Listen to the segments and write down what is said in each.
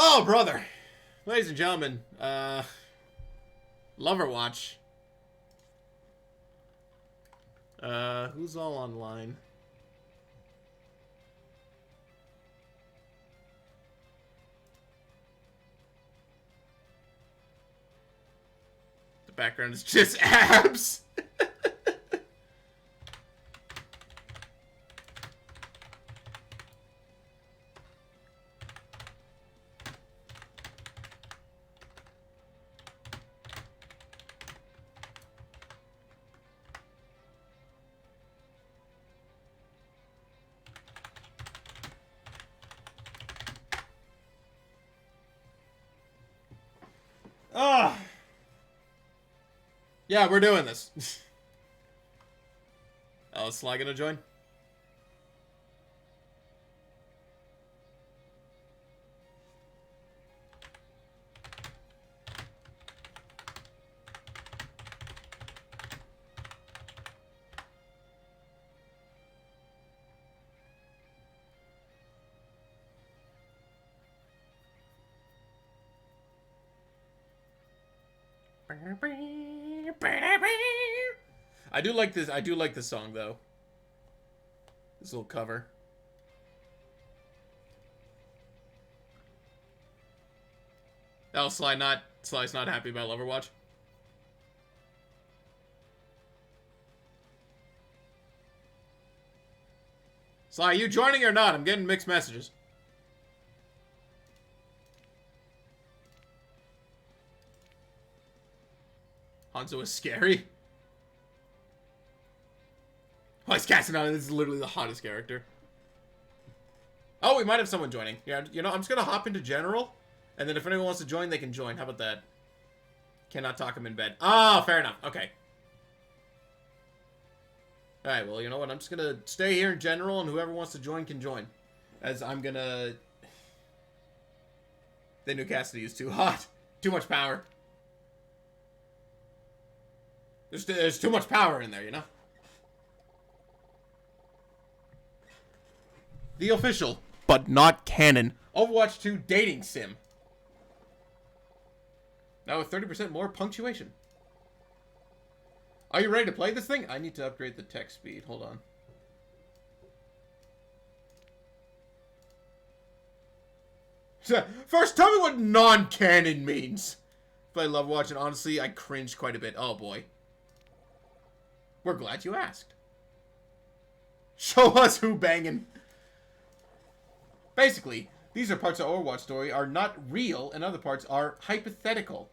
Oh, brother. Ladies and gentlemen, Loverwatch. Who's all online? The background is just abs. Ah. Yeah, we're doing this. Oh, is Sly gonna join? I do like this. I do like this song though. This little cover. Oh, Sly's not happy about Loverwatch. Sly, you joining or not? I'm getting mixed messages. Hanzo is scary. Oh, he's casting out. This is literally the hottest character. Oh, we might have someone joining. Yeah, you know, I'm just gonna hop into general, and then if anyone wants to join, they can join. How about that? Cannot talk him in bed. Ah, fair enough. Okay. Alright, well, you know what? I'm just gonna stay here in general, and whoever wants to join can join. As I'm gonna... The new Cassidy is too hot. Too much power. There's too much power in there, you know? The official, but not canon, Overwatch 2 dating sim. Now with 30% more punctuation. Are you ready to play this thing? I need to upgrade the text speed. Hold on. First, tell me what non-canon means. Play Loverwatch, and honestly, I cringed quite a bit. Oh boy. We're glad you asked. Show us who banging. Basically, these are parts of Overwatch story are not real, and other parts are hypothetical.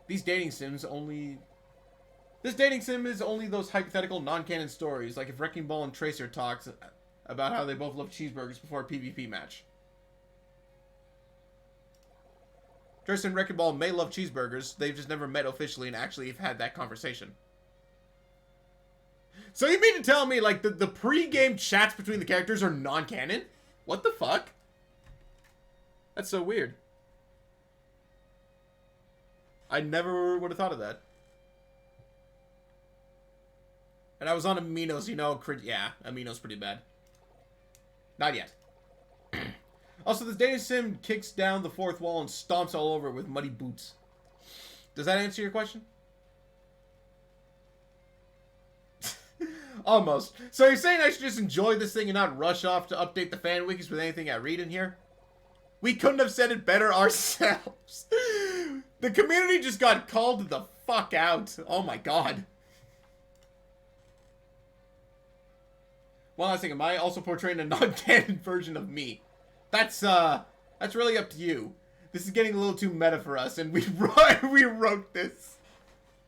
This dating sim is only those hypothetical, non-canon stories, like if Wrecking Ball and Tracer talks about how they both love cheeseburgers before a PvP match. Tracer and Wrecking Ball may love cheeseburgers, they've just never met officially and actually have had that conversation. So you mean to tell me, like, the pre-game chats between the characters are non-canon? What the fuck? That's so weird. I never would have thought of that. And I was on Aminos, you know, yeah, Aminos pretty bad. Not yet. Also, this dating sim kicks down the fourth wall and stomps all over it with muddy boots. Does that answer your question? Almost. So you're saying I should just enjoy this thing and not rush off to update the fan wikis with anything I read in here? We couldn't have said it better ourselves. The community just got called the fuck out. Oh my god. One last thing, am I also portraying a non-canon version of me? That's really up to you. This is getting a little too meta for us, and we wrote this.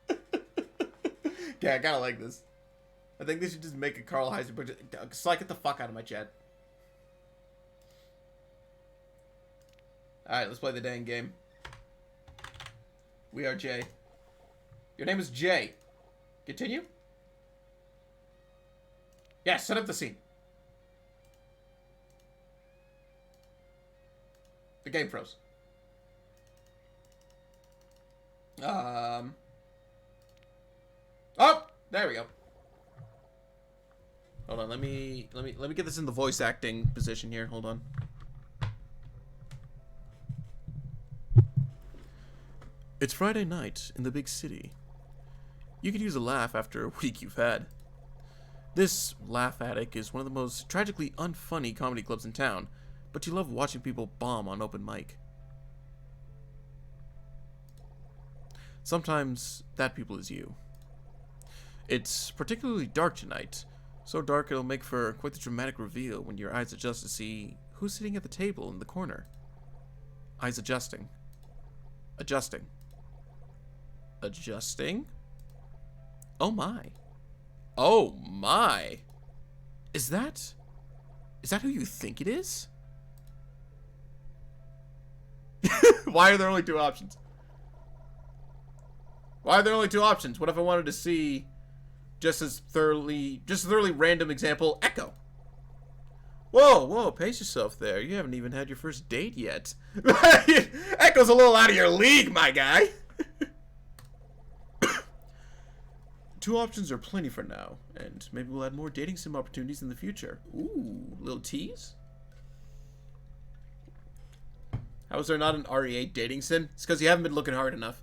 Okay, I kinda like this. I think they should just make a Carl Heisenberg. Slide, get the fuck out of my chat. Alright, let's play the dang game. We are Jay. Your name is Jay. Continue? Yeah, set up the scene. The game froze. Oh! There we go. Hold on, let me get this in the voice acting position here. Hold on. It's Friday night in the big city. You could use a laugh after a week you've had. This Laugh Attic is one of the most tragically unfunny comedy clubs in town, but you love watching people bomb on open mic. Sometimes that people is you. It's particularly dark tonight, so dark it'll make for quite the dramatic reveal when your eyes adjust to see who's sitting at the table in the corner. Eyes adjusting. Adjusting. Adjusting? Oh my. Oh my. Is that who you think it is? Why are there only two options? Why are there only two options? What if I wanted to see just as thoroughly random example, Echo? Whoa, pace yourself there. You haven't even had your first date yet. Echo's a little out of your league, my guy. Two options are plenty for now, and maybe we'll add more dating sim opportunities in the future. Ooh, little tease? How is there not an RE8 dating sim? It's because you haven't been looking hard enough.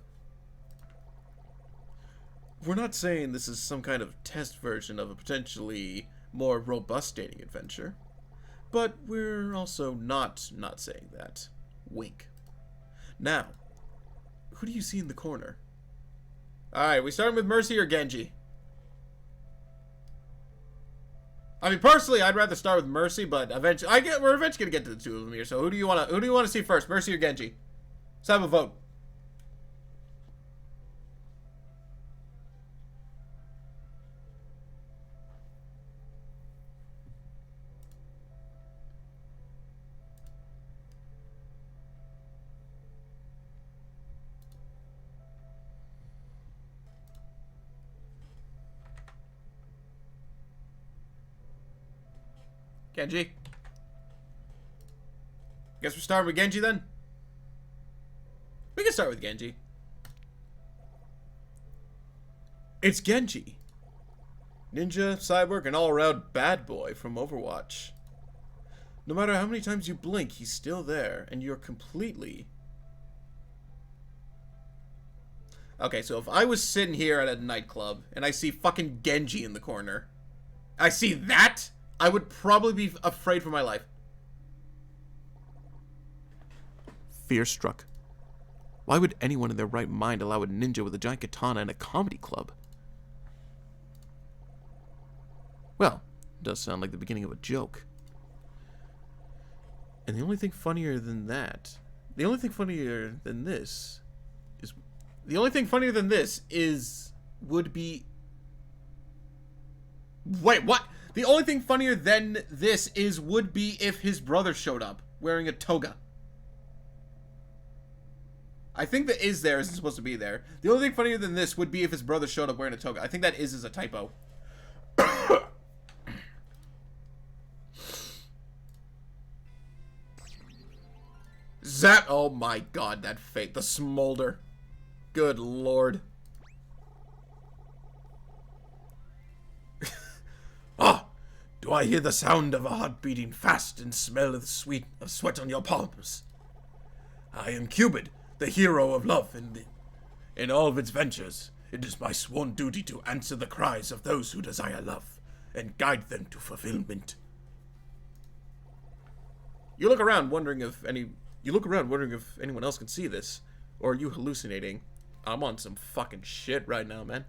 We're not saying this is some kind of test version of a potentially more robust dating adventure, but we're also not saying that. Wink. Now, who do you see in the corner? Alright, we starting with Mercy or Genji? I mean, personally, I'd rather start with Mercy, but eventually, we're eventually gonna get to the two of them here. So who do you wanna see first, Mercy or Genji? Let's have a vote. Genji. Guess we're starting with Genji then? We can start with Genji. It's Genji. Ninja, cyborg, and all-around bad boy from Overwatch. No matter how many times you blink, he's still there, and you're completely... Okay, so if I was sitting here at a nightclub, and I see fucking Genji in the corner, I see that... I would probably be afraid for my life. Fear struck. Why would anyone in their right mind allow a ninja with a giant katana in a comedy club? Well, it does sound like the beginning of a joke. And the only thing funnier than that... The only thing funnier than this... would be... Wait, what? The only thing funnier than this would be if his brother showed up wearing a toga. I think the "is" there isn't supposed to be there. The only thing funnier than this would be if his brother showed up wearing a toga. I think that is a typo. Zap! Oh my god, that fate. The smolder. Good lord. Ah! Do I hear the sound of a heart beating fast and smell of sweat on your palms? I am Cupid, the hero of love in all of its ventures. It is my sworn duty to answer the cries of those who desire love and guide them to fulfillment. You look around wondering if anyone else can see this, or are you hallucinating? I'm on some fucking shit right now, man.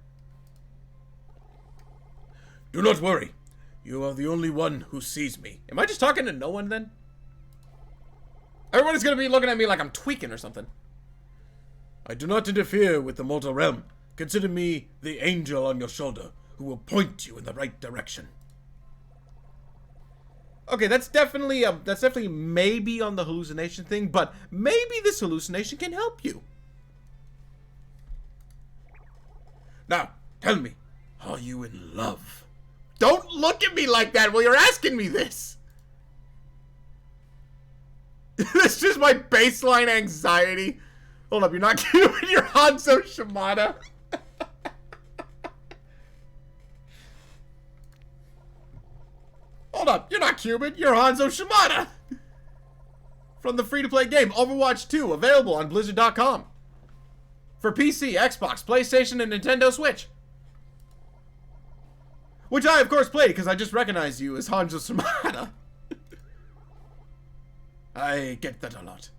Do not worry. You are the only one who sees me. Am I just talking to no one then? Everybody's gonna be looking at me like I'm tweaking or something. I do not interfere with the mortal realm. Consider me the angel on your shoulder who will point you in the right direction. Okay, that's definitely maybe on the hallucination thing, but maybe this hallucination can help you. Now, tell me, are you in love? Don't look at me like that while you're asking me this. That's just my baseline anxiety. Hold up, you're not Cupid, you're Hanzo Shimada. Hold up, you're not Cupid, you're Hanzo Shimada. From the free-to-play game Overwatch 2, available on Blizzard.com. For PC, Xbox, PlayStation, and Nintendo Switch. Which I, of course, played because I just recognized you as Hanzo Shimada. I get that a lot.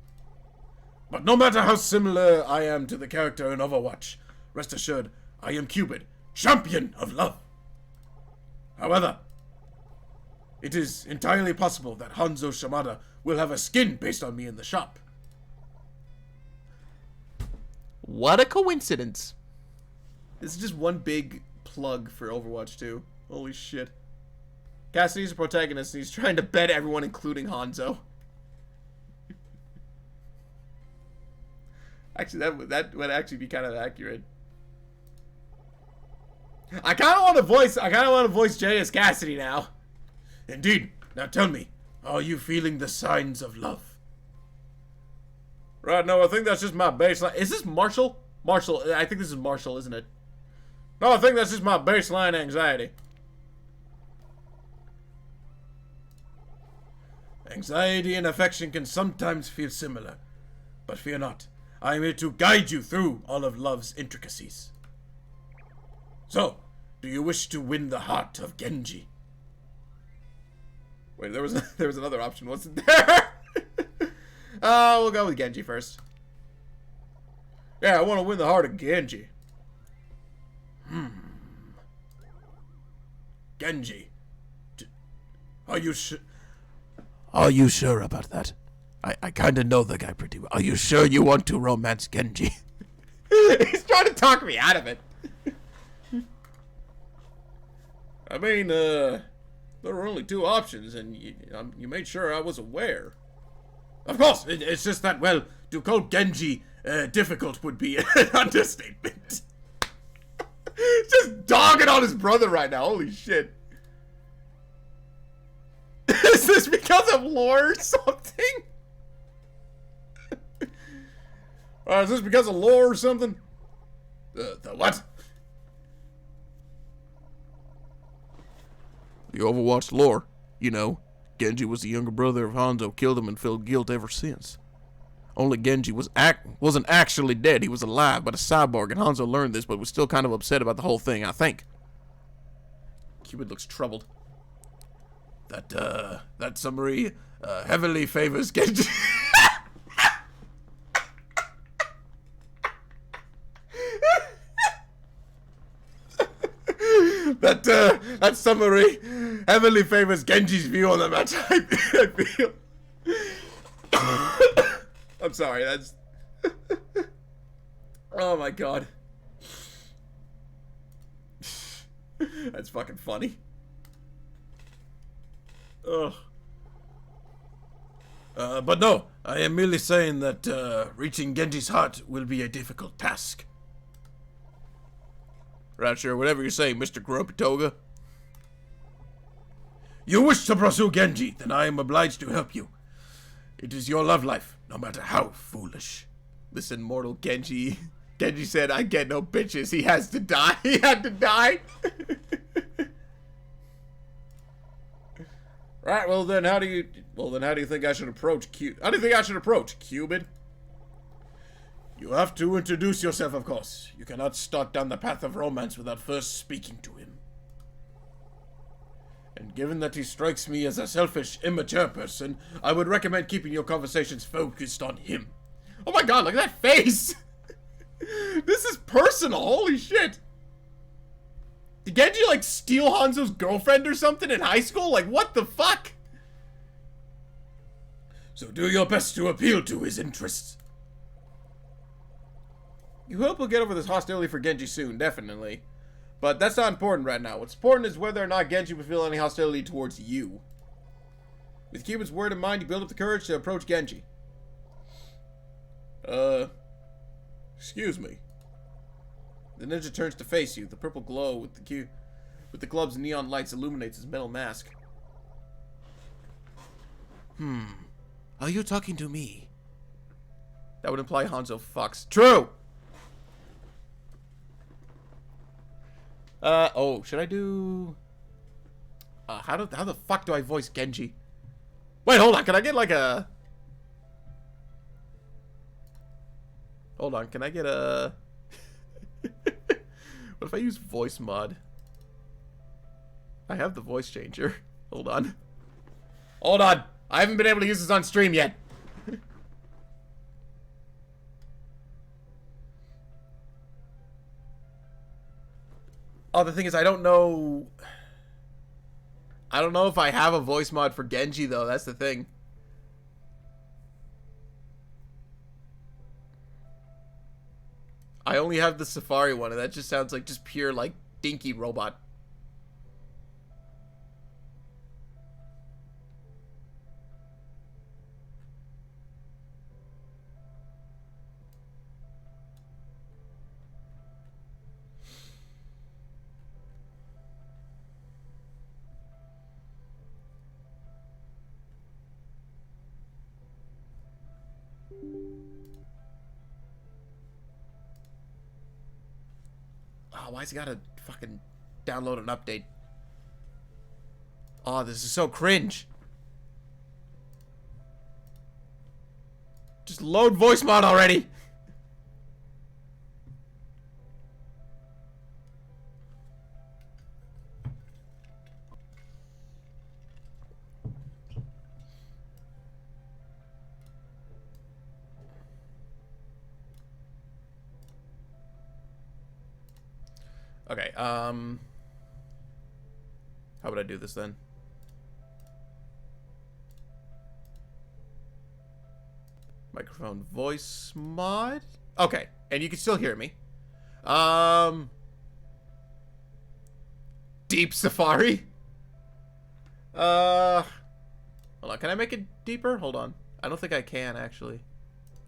But no matter how similar I am to the character in Overwatch, rest assured, I am Cupid, champion of love. However, it is entirely possible that Hanzo Shimada will have a skin based on me in the shop. What a coincidence. This is just one big plug for Overwatch 2. Holy shit. Cassidy's a protagonist and he's trying to bed everyone, including Hanzo. Actually, that would actually be kind of accurate. I kind of want to voice Jay as Cassidy now. Indeed. Now tell me, are you feeling the signs of love? Right, no, I think that's just my baseline. Is this Marshall? Marshall, I think this is Marshall, isn't it? No, I think that's just my baseline anxiety. Anxiety and affection can sometimes feel similar, but fear not. I am here to guide you through all of love's intricacies. So, do you wish to win the heart of Genji? Wait, there was another option, wasn't there? We'll go with Genji first. Yeah, I want to win the heart of Genji. Genji. Are you sure? Are you sure about that? I kinda know the guy pretty well. Are you sure you want to romance Genji? He's trying to talk me out of it. I mean, there were only two options, and you made sure I was aware. Of course, it's just that, well, to call Genji difficult would be an understatement. Just dogging on his brother right now. Holy shit. Is this because of lore or something? Is this because of lore or something? The what? The Overwatch lore. You know, Genji was the younger brother of Hanzo, killed him and felt guilt ever since. Only Genji wasn't actually dead, he was alive, but a cyborg, and Hanzo learned this, but was still kind of upset about the whole thing, I think. Cupid looks troubled. That summary heavily favors Genji. That summary heavily favors Genji's view on the match. I feel. I'm sorry, that's... Oh my god. That's fucking funny. Ugh. But no, I am merely saying that reaching Genji's heart will be a difficult task. Right, sure, whatever you say, Mr. Grumpy Toga. You wish to pursue Genji, then I am obliged to help you. It is your love life, no matter how foolish. Listen, mortal Genji. Genji said, I get no bitches. He has to die. He had to die. Right, well then how do you think I should approach How do you think I should approach Cupid? You have to introduce yourself, of course. You cannot start down the path of romance without first speaking to him. And given that he strikes me as a selfish, immature person, I would recommend keeping your conversations focused on him. Oh my god, look at that face! This is personal, holy shit! Did Genji, like, steal Hanzo's girlfriend or something in high school? Like, what the fuck? So do your best to appeal to his interests. You hope we'll get over this hostility for Genji soon, definitely. But that's not important right now. What's important is whether or not Genji will feel any hostility towards you. With Cupid's word in mind, you build up the courage to approach Genji. Excuse me. The ninja turns to face you. The purple glow with the club's neon lights illuminates his metal mask. Are you talking to me? That would imply Hanzo fucks. True! Oh, should I do... how the fuck do I voice Genji? Wait, hold on, can I get like a... Hold on, can I get a... What if I use voice mod? I have the voice changer. Hold on. Hold on. I haven't been able to use this on stream yet. Oh, the thing is, I don't know if I have a voice mod for Genji, though. That's the thing. I only have the Safari one, and that just sounds like just pure, like, dinky robot. Oh, why's he gotta fucking download an update? Oh, this is so cringe. Just load voice mod already. Okay, how would I do this then? Microphone voice mod? Okay, and you can still hear me. Deep Safari? Hold on, can I make it deeper? Hold on. I don't think I can, actually.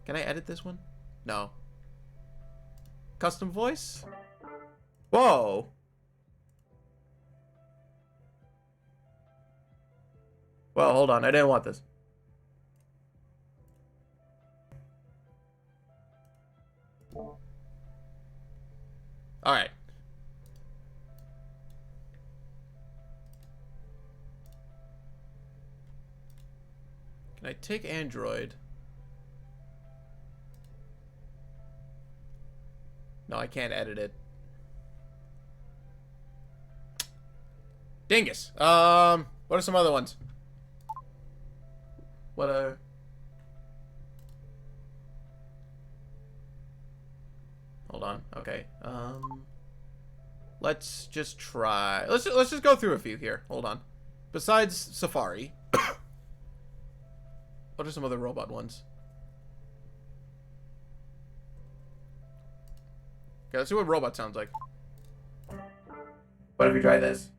Can I edit this one? No. Custom voice? Whoa. Well, hold on. I didn't want this. Alright. Can I take Android? No, I can't edit it. Dingus. What are some other ones? What are... Hold on. Okay. Let's just try. Let's just go through a few here. Hold on. Besides Safari, what are some other robot ones? Okay, let's see what robot sounds like. What if we try this?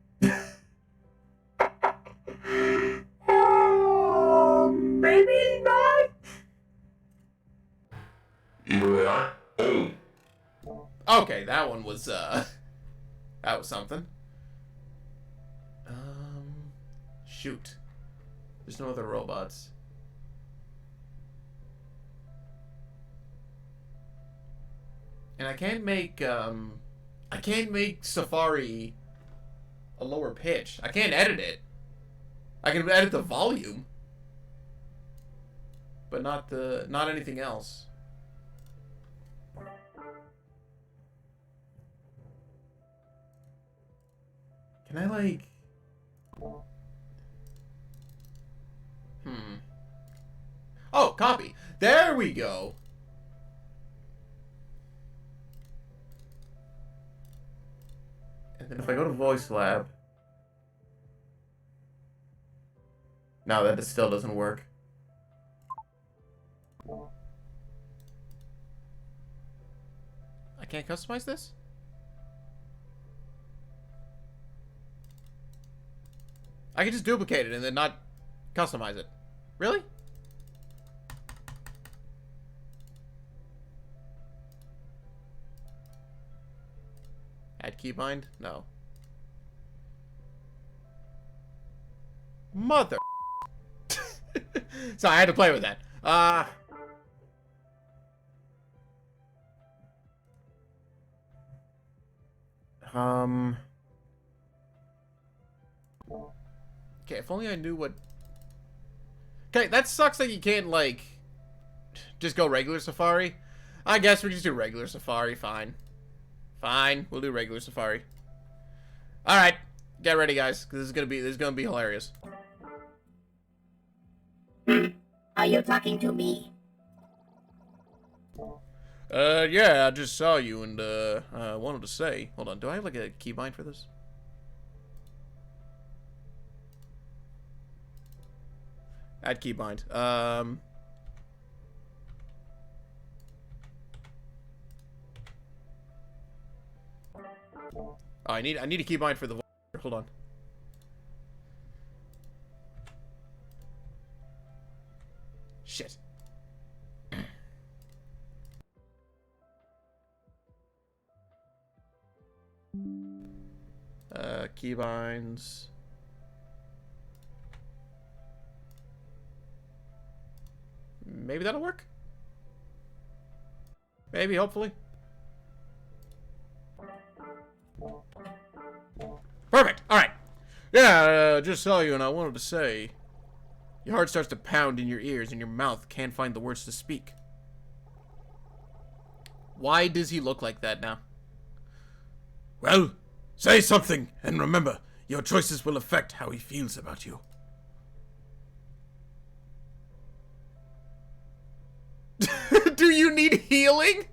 Maybe not. Okay, that one was that was something. Shoot. There's no other robots. And I can't make Safari a lower pitch. I can't edit it. I can edit the volume, but not anything else. Can I like Oh, copy. There we go. And then if I go to Voice Lab. No, that still doesn't work. I can't customize this? I can just duplicate it and then not customize it. Really? Add keybind? No. Mother. So I had to play with that. Okay, if only I knew what... Okay, that sucks that you can't, like, just go regular Safari. I guess we can just do regular Safari, fine. Fine, we'll do regular Safari. Alright, get ready guys, because this is gonna be hilarious. Are you talking to me? Yeah, I just saw you and, I wanted to say... Hold on, do I have, like, a keybind for this? Add keybind. Oh, I need a keybind for the... Hold on. Shit. Keybinds. Maybe that'll work? Maybe, hopefully. Perfect! Alright. Yeah, just saw you and I wanted to say... Your heart starts to pound in your ears and your mouth can't find the words to speak. Why does he look like that now? Well, say something, and remember, your choices will affect how he feels about you. Do you need healing?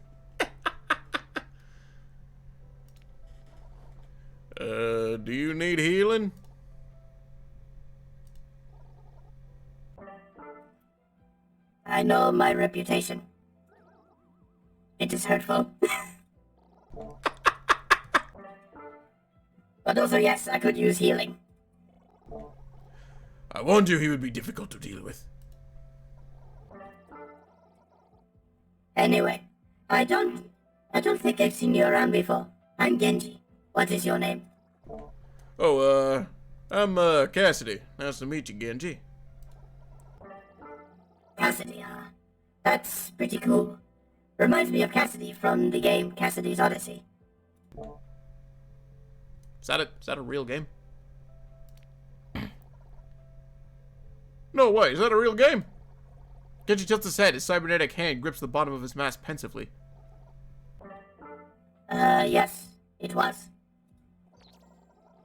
Do you need healing? I know my reputation. It is hurtful. But also, yes, I could use healing. I warned you he would be difficult to deal with. Anyway, I don't think I've seen you around before. I'm Genji. What is your name? Oh, I'm, Cassidy. Nice to meet you, Genji. Cassidy, that's pretty cool. Reminds me of Cassidy from the game Cassidy's Odyssey. Is that a real game? No way, is that a real game? Genji tilts his head, his cybernetic hand grips the bottom of his mask pensively. Yes, it was.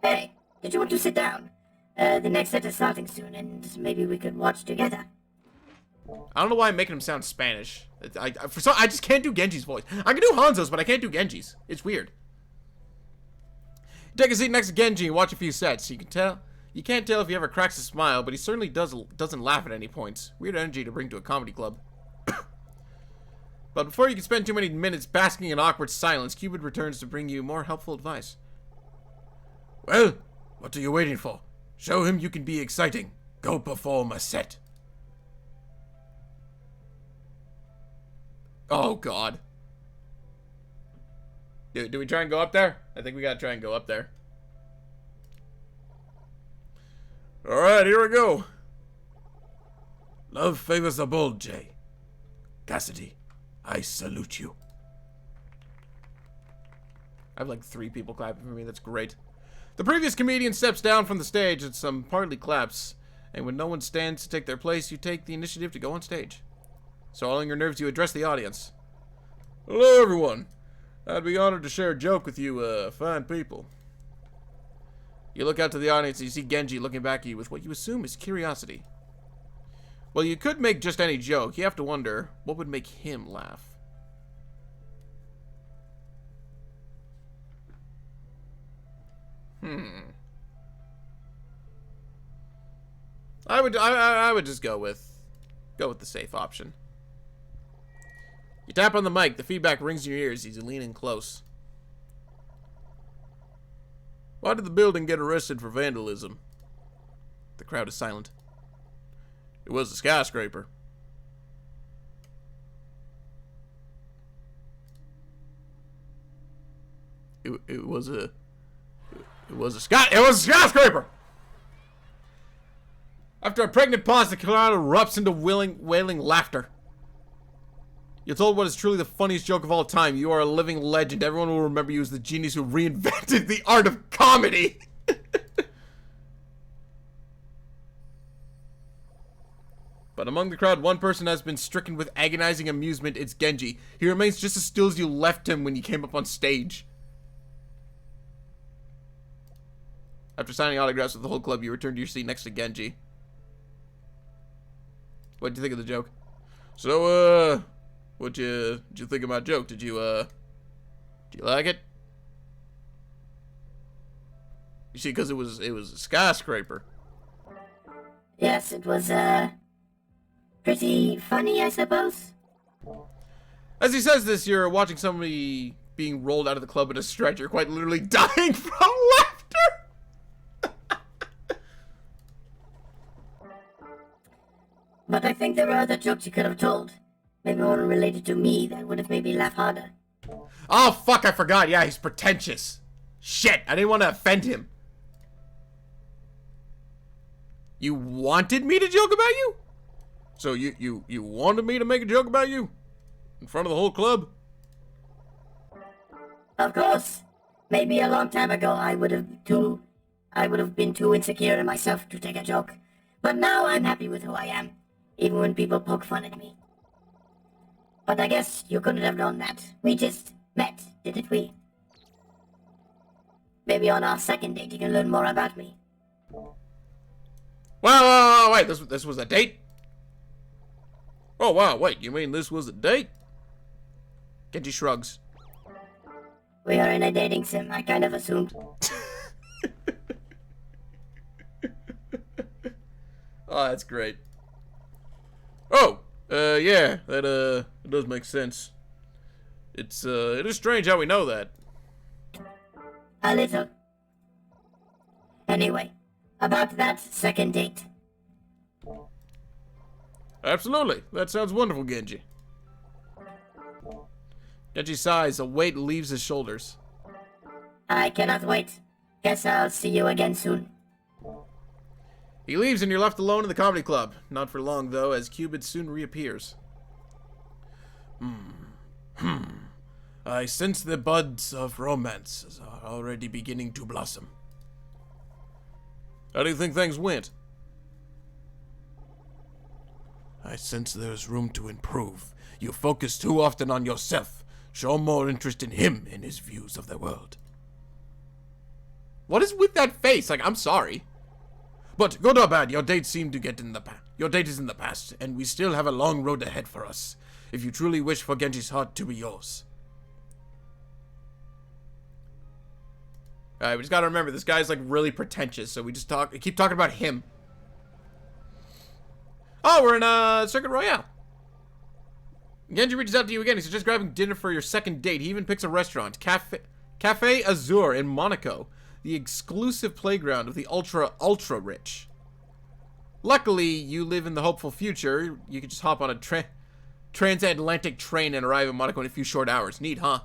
Hey, did you want to sit down? The next set is starting soon, and maybe we could watch together. I don't know why I'm making him sound Spanish. I just can't do Genji's voice. I can do Hanzo's, but I can't do Genji's. It's weird. Take a seat next to Genji and watch a few sets. You can't tell if he ever cracks a smile, but he certainly doesn't laugh at any points. Weird energy to bring to a comedy club. But before you can spend too many minutes basking in awkward silence, Cupid returns to bring you more helpful advice. Well, what are you waiting for? Show him you can be exciting. Go perform a set. Oh, God. Do we try and go up there? I think we gotta try and go up there. Alright, here we go. Love favors the bold, Jay. Cassidy, I salute you. I have like 3 people clapping for me. That's great. The previous comedian steps down from the stage and some partly claps. And when no one stands to take their place, you take the initiative to go on stage. So all in your nerves, you address the audience. Hello, everyone. I'd be honored to share a joke with you, fine people. You look out to the audience and you see Genji looking back at you with what you assume is curiosity. Well, you could make just any joke. You have to wonder, what would make him laugh? I would just go with the safe option. You tap on the mic, the feedback rings in your ears as you lean in close. Why did the building get arrested for vandalism? The crowd is silent. It was a skyscraper. It was a skyscraper! After a pregnant pause, the crowd erupts into wailing laughter. You're told what is truly the funniest joke of all time. You are a living legend. Everyone will remember you as the genius who reinvented the art of comedy. But among the crowd, one person has been stricken with agonizing amusement. It's Genji. He remains just as still as you left him when you came up on stage. After signing autographs with the whole club, you return to your seat next to Genji. What'd you think of the joke? So, what'd you think of my joke? Did you like it? You see, because it was a skyscraper. Yes, it was, pretty funny, I suppose. As he says this, you're watching somebody being rolled out of the club in a stretcher, quite literally dying from laughter. But I think there were other jokes you could have told. Maybe one related to me that would have made me laugh harder. Oh, fuck, I forgot. Yeah, he's pretentious. Shit, I didn't want to offend him. You wanted me to joke about you? So you wanted me to make a joke about you? In front of the whole club? Of course. Maybe a long time ago I would have been too insecure in myself to take a joke. But now I'm happy with who I am, even when people poke fun at me. But I guess you couldn't have known that. We just met, didn't we? Maybe on our second date you can learn more about me. Wow, wait, this was a date? Oh, wow, wait, you mean this was a date? Genji shrugs. We are in a dating sim, I kind of assumed. Oh, that's great. Oh, yeah, that, it does make sense. It is strange how we know that. A little. Anyway, about that second date. Absolutely, that sounds wonderful, Genji. Genji sighs, a weight leaves his shoulders. I cannot wait. Guess I'll see you again soon. He leaves and you're left alone in the comedy club. Not for long, though, as Cupid soon reappears. I sense the buds of romance are already beginning to blossom. How do you think things went? I sense there's room to improve. You focus too often on yourself. Show more interest in him and his views of the world. What is with that face? Like, I'm sorry. But, good or bad, your date seemed to get in the past. Your date is in the past, and we still have a long road ahead for us, if you truly wish for Genji's heart to be yours. Alright, we just gotta remember, this guy's, like, really pretentious, so we just keep talking about him. Oh, we're in, Circuit Royale. Genji reaches out to you again. He suggests grabbing dinner for your second date. He even picks a restaurant, Cafe Azur in Monaco, the exclusive playground of the ultra rich. Luckily, you live in the hopeful future. You can just hop on a transatlantic train and arrive in Monaco in a few short hours. Neat, huh?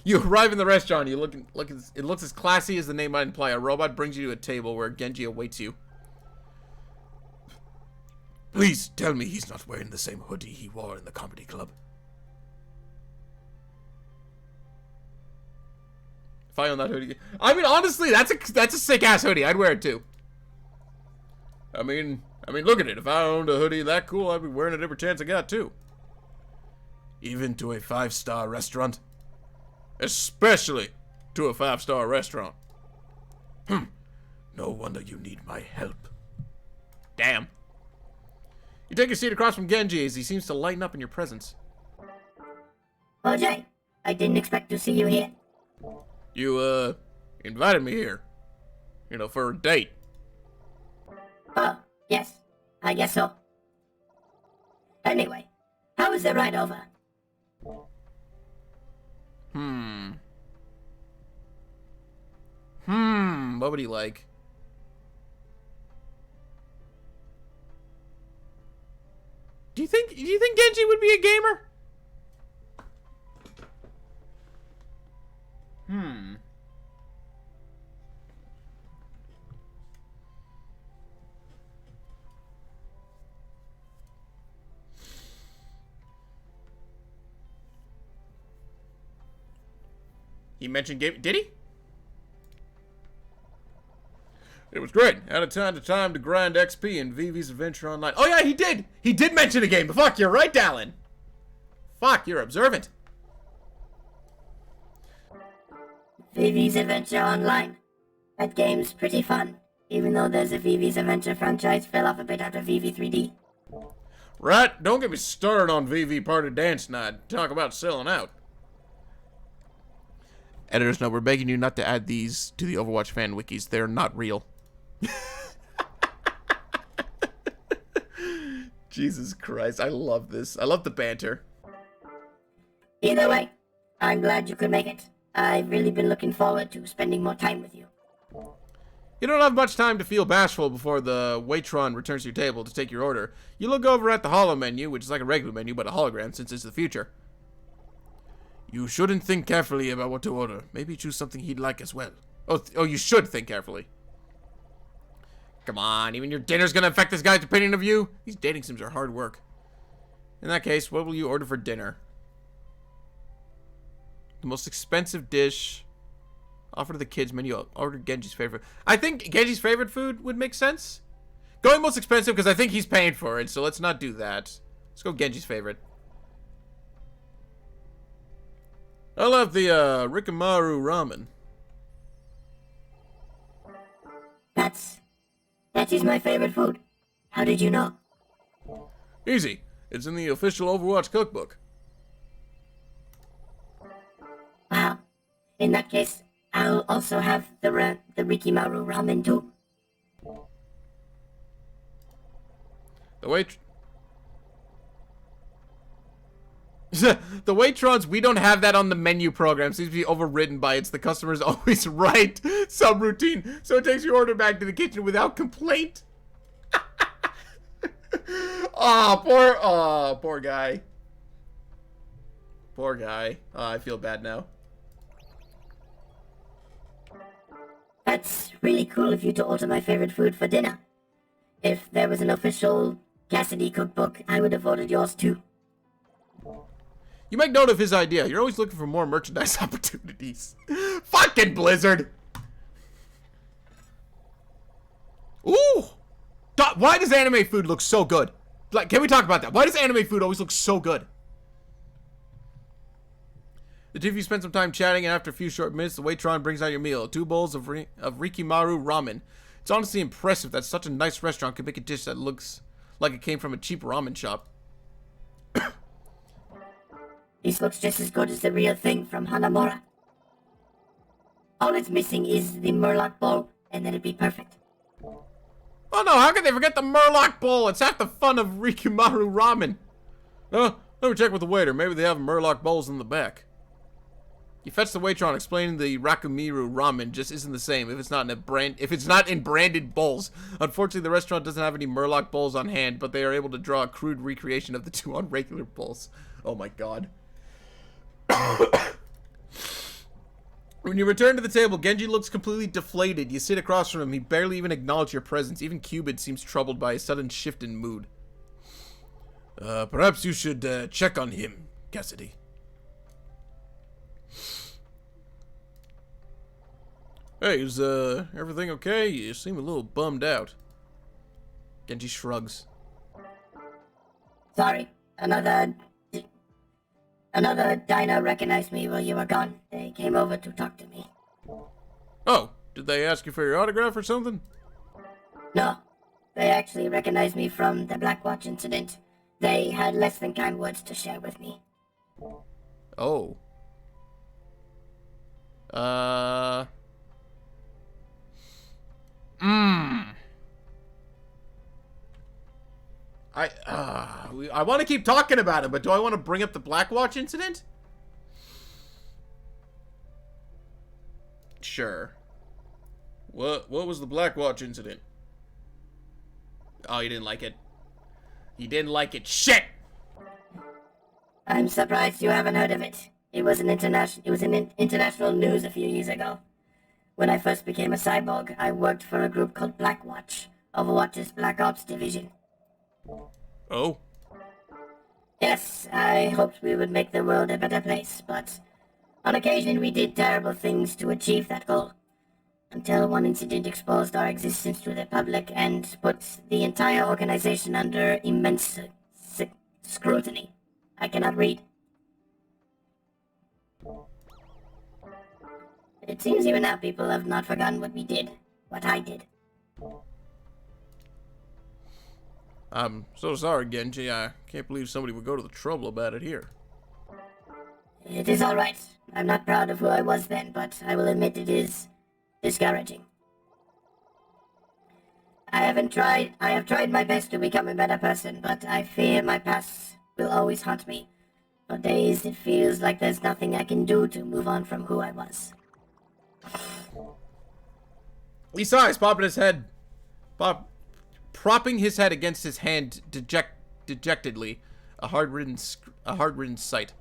You arrive in the restaurant. It looks as classy as the name might imply. A robot brings you to a table where Genji awaits you. Please tell me he's not wearing the same hoodie he wore in the comedy club. If I own that hoodie, I mean, honestly, that's a sick ass hoodie. I'd wear it too. I mean, look at it. If I owned a hoodie that cool, I'd be wearing it every chance I got too. Even to a 5-star restaurant? Especially to a 5-star restaurant. No wonder you need my help. Damn. You take a seat across from Genji as he seems to lighten up in your presence. Oh, Jay, I didn't expect to see you here. You, invited me here. You know, for a date. Oh, yes, I guess so. Anyway, how was the ride over? What would he like? Do you think Genji would be a gamer? He mentioned game. Did he? It was great. Out of time to grind XP in Vivi's Adventure Online. Oh yeah, he did. He did mention a game. But fuck, you're right, Dallin. Fuck, you're observant. Vivi's Adventure Online. That game's pretty fun, even though there's a Vivi's Adventure franchise fell off a bit after VV3D. Right? Don't get me started on VV Party Dance Night. Talk about selling out. Editor's note, we're begging you not to add these to the Overwatch fan wikis. They're not real. Jesus Christ, I love this. I love the banter. Either way, I'm glad you could make it. I've really been looking forward to spending more time with you. You don't have much time to feel bashful before the waitron returns to your table to take your order. You look over at the holo menu, which is like a regular menu, but a hologram since it's the future. You shouldn't think carefully about what to order. Maybe choose something he'd like as well. Oh, you should think carefully. Come on, even your dinner's gonna affect this guy's opinion of you? These dating sims are hard work. In that case, what will you order for dinner? The most expensive dish. Offer to the kids menu. Order Genji's favorite. I think Genji's favorite food would make sense. Going most expensive because I think he's paying for it, so let's not do that. Let's go Genji's favorite. I'll have the Rikimaru ramen. That is my favorite food. How did you know? Easy. It's in the official Overwatch cookbook. Wow. In that case, I'll also have the Rikimaru ramen too. The Waitrons, we don't have that on the menu program. Seems to be overridden by it's the customer's always right subroutine, so it takes your order back to the kitchen without complaint. Poor guy. Poor guy. I feel bad now. That's really cool of you to alter my favorite food for dinner. If there was an official Cassidy cookbook, I would have ordered yours too. You make note of his idea. You're always looking for more merchandise opportunities. Fucking Blizzard! Ooh! Why does anime food look so good? Like, can we talk about that? Why does anime food always look so good? The two of you spend some time chatting, and after a few short minutes, the Waitron brings out your meal. 2 bowls of Rikimaru ramen. It's honestly impressive that such a nice restaurant could make a dish that looks like it came from a cheap ramen shop. This looks just as good as the real thing from Hanamura. All it's missing is the Murloc bowl, and then it'd be perfect. Oh no, how could they forget the Murloc bowl? It's half the fun of Rikimaru ramen. Let me check with the waiter. Maybe they have Murloc bowls in the back. You fetch the Waitron, explaining the Rakumiru ramen just isn't the same if it's not in branded bowls. Unfortunately, the restaurant doesn't have any Murloc bowls on hand, but they are able to draw a crude recreation of the two on regular bowls. Oh my god. When you return to the table, Genji looks completely deflated. You sit across from him. He barely even acknowledged your presence. Even Cupid seems troubled by a sudden shift in mood. Perhaps you should check on him, Cassidy. Hey, is everything okay? You seem a little bummed out. Genji shrugs. Sorry, another diner recognized me while you were gone. They came over to talk to me. Oh, did they ask you for your autograph or something? No, they actually recognized me from the Blackwatch incident. They had less than kind words to share with me. Oh. I want to keep talking about it, but do I want to bring up the Blackwatch incident? Sure. What was the Blackwatch incident? Oh, you didn't like it. You didn't like it. Shit! I'm surprised you haven't heard of it. It was in international news a few years ago. When I first became a cyborg, I worked for a group called Blackwatch, Overwatch's Black Ops division. Oh? Yes, I hoped we would make the world a better place, but on occasion we did terrible things to achieve that goal. Until one incident exposed our existence to the public and put the entire organization under immense scrutiny. I cannot read. It seems even now people have not forgotten what we did. What I did. I'm so sorry, Genji. I can't believe somebody would go to the trouble about it here. It is alright. I'm not proud of who I was then, but I will admit it is discouraging. I have tried my best to become a better person, but I fear my past will always haunt me. For days it feels like there's nothing I can do to move on from who I was. He sighs, propping his head against his hand dejectedly, a hard-ridden sight.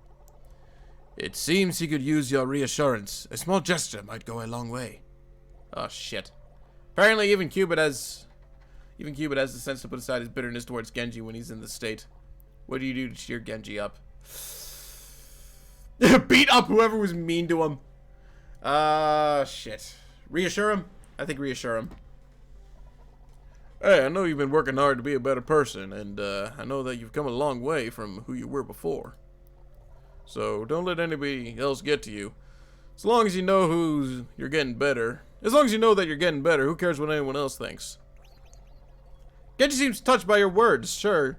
It seems he could use your reassurance. A small gesture might go a long way. Oh, shit. Apparently even Cupid has the sense to put aside his bitterness towards Genji when he's in the state. What do you do to cheer Genji up? Beat up whoever was mean to him. Shit. Reassure him? I think reassure him. Hey, I know you've been working hard to be a better person, and I know that you've come a long way from who you were before. So don't let anybody else get to you. As long as you know you're getting better. As long as you know that you're getting better, who cares what anyone else thinks? Genji seems touched by your words, sure.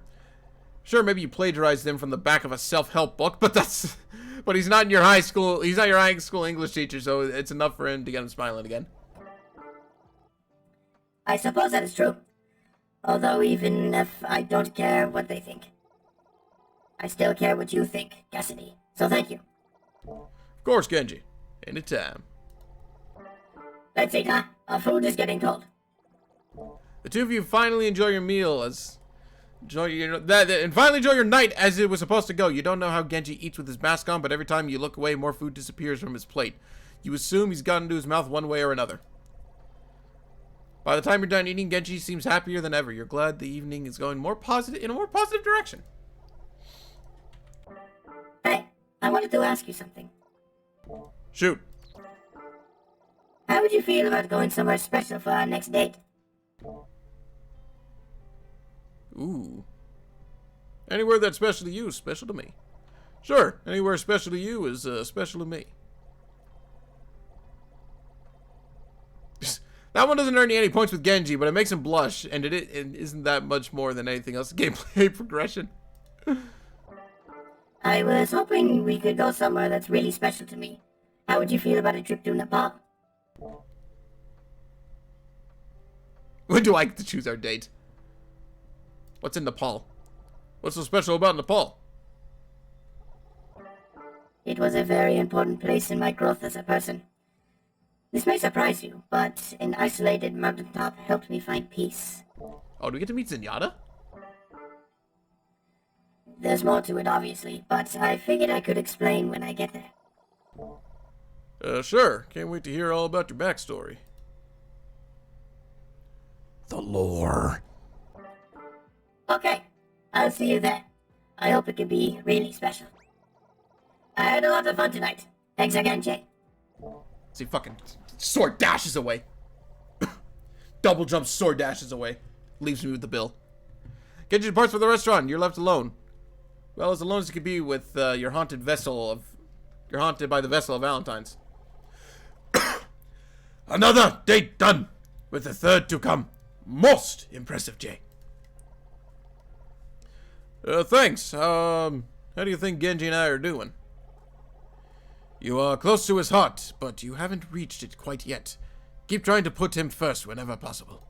Sure, maybe you plagiarized them from the back of a self-help book, but but he's not your high school English teacher, so it's enough for him to get him smiling again. I suppose that is true. Although even if I don't care what they think, I still care what you think, Cassidy. So thank you. Of course, Genji. Anytime. Let's eat, huh? Our food is getting cold. The two of you finally enjoy your meal and finally enjoy your night as it was supposed to go. You don't know how Genji eats with his mask on, but every time you look away, more food disappears from his plate. You assume he's gotten into his mouth one way or another. By the time you're done eating, Genji seems happier than ever. You're glad the evening is going in a more positive direction. Hey, I wanted to ask you something. Shoot. How would you feel about going somewhere special for our next date? Ooh. Anywhere that's special to you is special to me. Sure, anywhere special to you is special to me. That one doesn't earn you any points with Genji, but it makes him blush, and it isn't that much more than anything else. Gameplay progression. I was hoping we could go somewhere that's really special to me. How would you feel about a trip to Nepal? When do I get to choose our date? What's in Nepal? What's so special about Nepal? It was a very important place in my growth as a person. This may surprise you, but an isolated mountaintop helped me find peace. Oh, do we get to meet Zenyatta? There's more to it, obviously, but I figured I could explain when I get there. Sure. Can't wait to hear all about your backstory. The lore. Okay, I'll see you there. I hope it can be really special. I had a lot of fun tonight. Thanks again, Jay. See, fucking sword dashes away. Double jumps, sword dashes away. Leaves me with the bill. Genji departs for the restaurant. You're left alone. Well, as alone as you could be with your haunted by the vessel of Valentine's. Another date done, with the third to come. Most impressive, Jay. Thanks. How do you think Genji and I are doing? You are close to his heart, but you haven't reached it quite yet. Keep trying to put him first whenever possible.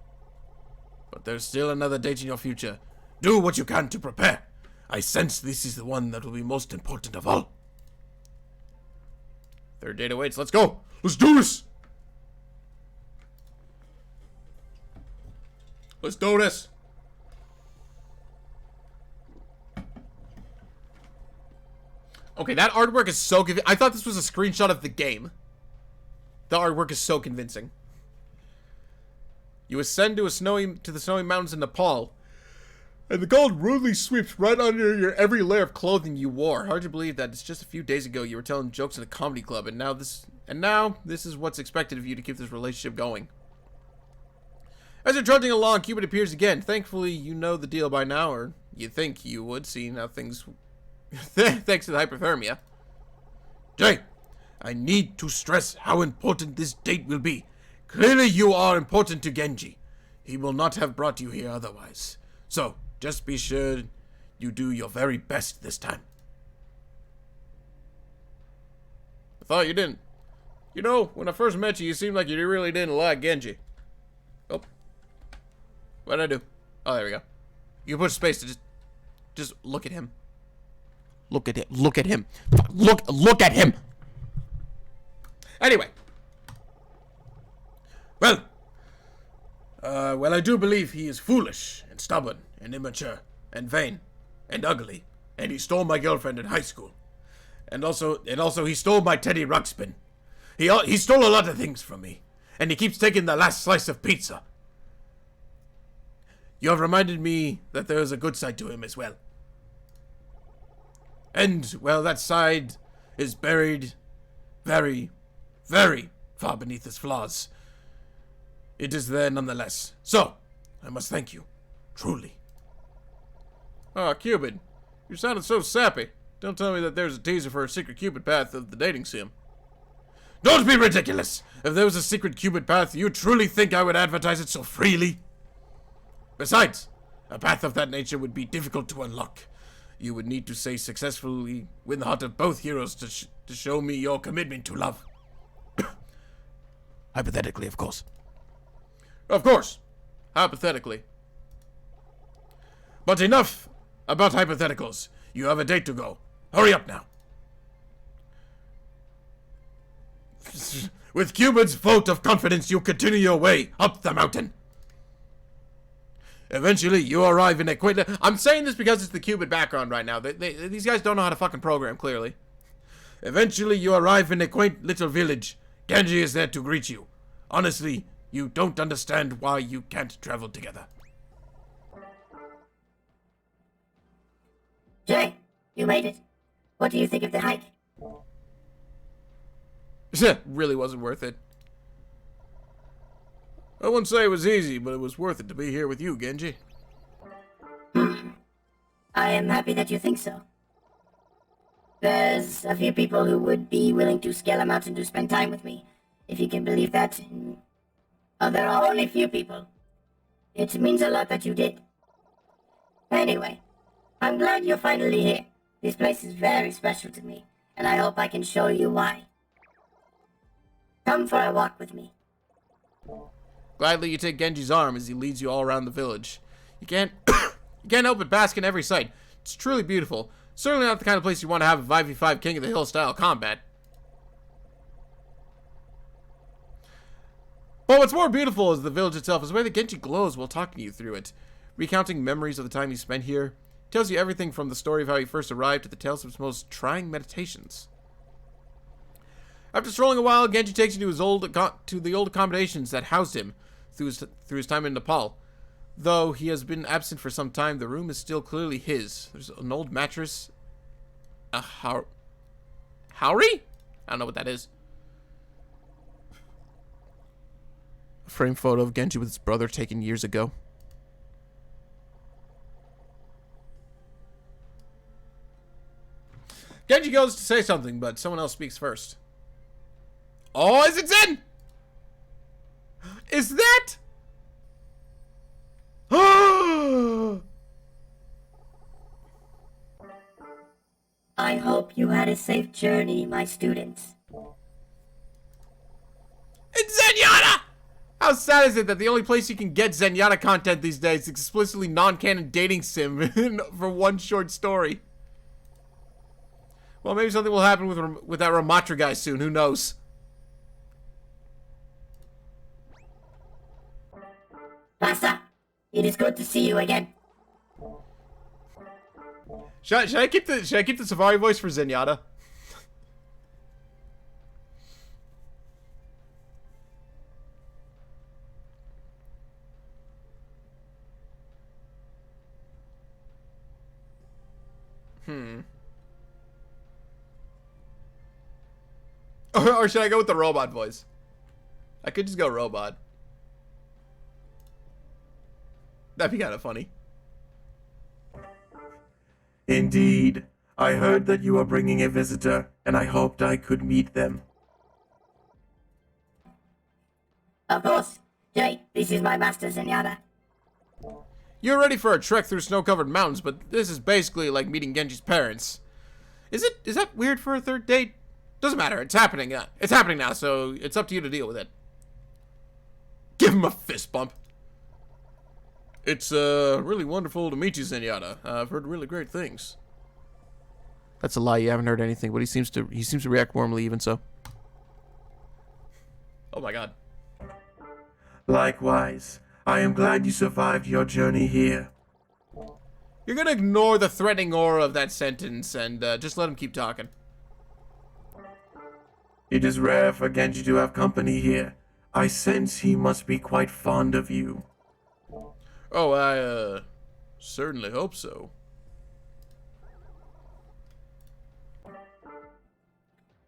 But there's still another date in your future. Do what you can to prepare. I sense this is the one that will be most important of all. Third date awaits. Let's go. Let's do this! Let's do this. Okay, that artwork is so convincing. I thought this was a screenshot of the game. The artwork is so convincing. You ascend to the snowy mountains in Nepal, and the cold rudely sweeps right under your every layer of clothing you wore. Hard to believe that it's just a few days ago you were telling jokes at a comedy club, and now this is what's expected of you to keep this relationship going. As you're trudging along, Cupid appears again. Thankfully, you know the deal by now, or you think you would, seeing how things... thanks to the hypothermia. Jay, I need to stress how important this date will be. Clearly you are important to Genji. He will not have brought you here otherwise. So, just be sure you do your very best this time. I thought you didn't. You know, when I first met you, you seemed like you really didn't like Genji. Oh. What did I do? Oh, there we go. You push space to just look at him. Look at him. Look at him. Look at him. Anyway. Well, I do believe he is foolish and stubborn and immature and vain and ugly, and he stole my girlfriend in high school, and also he stole my Teddy Ruxpin. He stole a lot of things from me, and he keeps taking the last slice of pizza. You have reminded me that there is a good side to him as well. And, well, that side is buried very, very far beneath his flaws. It is there nonetheless. So, I must thank you. Truly. Oh, Cupid. You sounded so sappy. Don't tell me that there's a teaser for a secret Cupid path of the dating sim. Don't be ridiculous! If there was a secret Cupid path, you truly think I would advertise it so freely? Besides, a path of that nature would be difficult to unlock. You would need to successfully win the heart of both heroes to show me your commitment to love. Hypothetically, of course. Of course. Hypothetically. But enough about hypotheticals. You have a date to go. Hurry up now. With Cupid's vote of confidence, you continue your way up the mountain. Eventually, you arrive in a quaint... I'm saying this because it's the Cupid background right now. These guys don't know how to fucking program, clearly. Eventually, you arrive in a quaint little village. Genji is there to greet you. Honestly, you don't understand why you can't travel together. Jay, you made it. What do you think of the hike? Really wasn't worth it. I wouldn't say it was easy, but it was worth it to be here with you, Genji. I am happy that you think so. There's a few people who would be willing to scale a mountain to spend time with me, if you can believe that. Oh, there are only few people. It means a lot that you did. Anyway, I'm glad you're finally here. This place is very special to me, and I hope I can show you why. Come for a walk with me. Gladly you take Genji's arm as he leads you all around the village. You can't help but bask in every sight. It's truly beautiful. Certainly not the kind of place you want to have a 5v5 King of the Hill style combat. But what's more beautiful is the village itself, is the way that Genji glows while talking you through it. Recounting memories of the time he spent here. Tells you everything from the story of how he first arrived to the tales of his most trying meditations. After strolling a while, Genji takes you to the old accommodations that housed him through his time in Nepal. Though he has been absent for some time, the room is still clearly his. There's an old mattress. A Howry? I don't know what that is. A framed photo of Genji with his brother taken years ago. Genji goes to say something, but someone else speaks first. Oh, is it Zen? Is that? I hope you had a safe journey, my students. It's Zenyatta! How sad is it that the only place you can get Zenyatta content these days is explicitly non-canon dating sim for one short story? Well, maybe something will happen with that Ramatra guy soon. Who knows? Master, it is good to see you again. Should I keep the Safari voice for Zenyatta? Or should I go with the robot voice? I could just go robot. That'd be kind of funny. Indeed, I heard that you are bringing a visitor, and I hoped I could meet them. Of course. Jay, this is my master, Zenyatta. You're ready for a trek through snow-covered mountains, but this is basically like meeting Genji's parents. Is that weird for a third date? Doesn't matter. It's happening. It's happening now, so it's up to you to deal with it. Give him a fist bump. It's really wonderful to meet you, Zenyatta. I've heard really great things. That's a lie. You haven't heard anything, but he seems to react warmly even so. Oh my god. Likewise, I am glad you survived your journey here. You're gonna ignore the threatening aura of that sentence and just let him keep talking. It is rare for Genji to have company here. I sense he must be quite fond of you. Oh, I certainly hope so.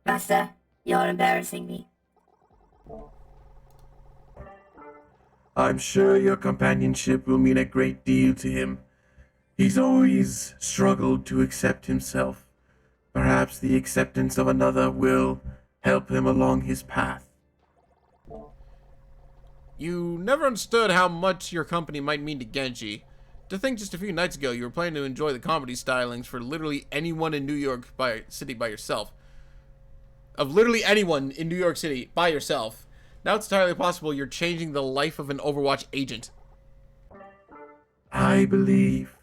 Master, you're embarrassing me. I'm sure your companionship will mean a great deal to him. He's always struggled to accept himself. Perhaps the acceptance of another will help him along his path. You never understood how much your company might mean to Genji. To think just a few nights ago you were planning to enjoy the comedy stylings for literally anyone in New York City by yourself. Of literally anyone in New York City by yourself. Now it's entirely possible you're changing the life of an Overwatch agent. I believe.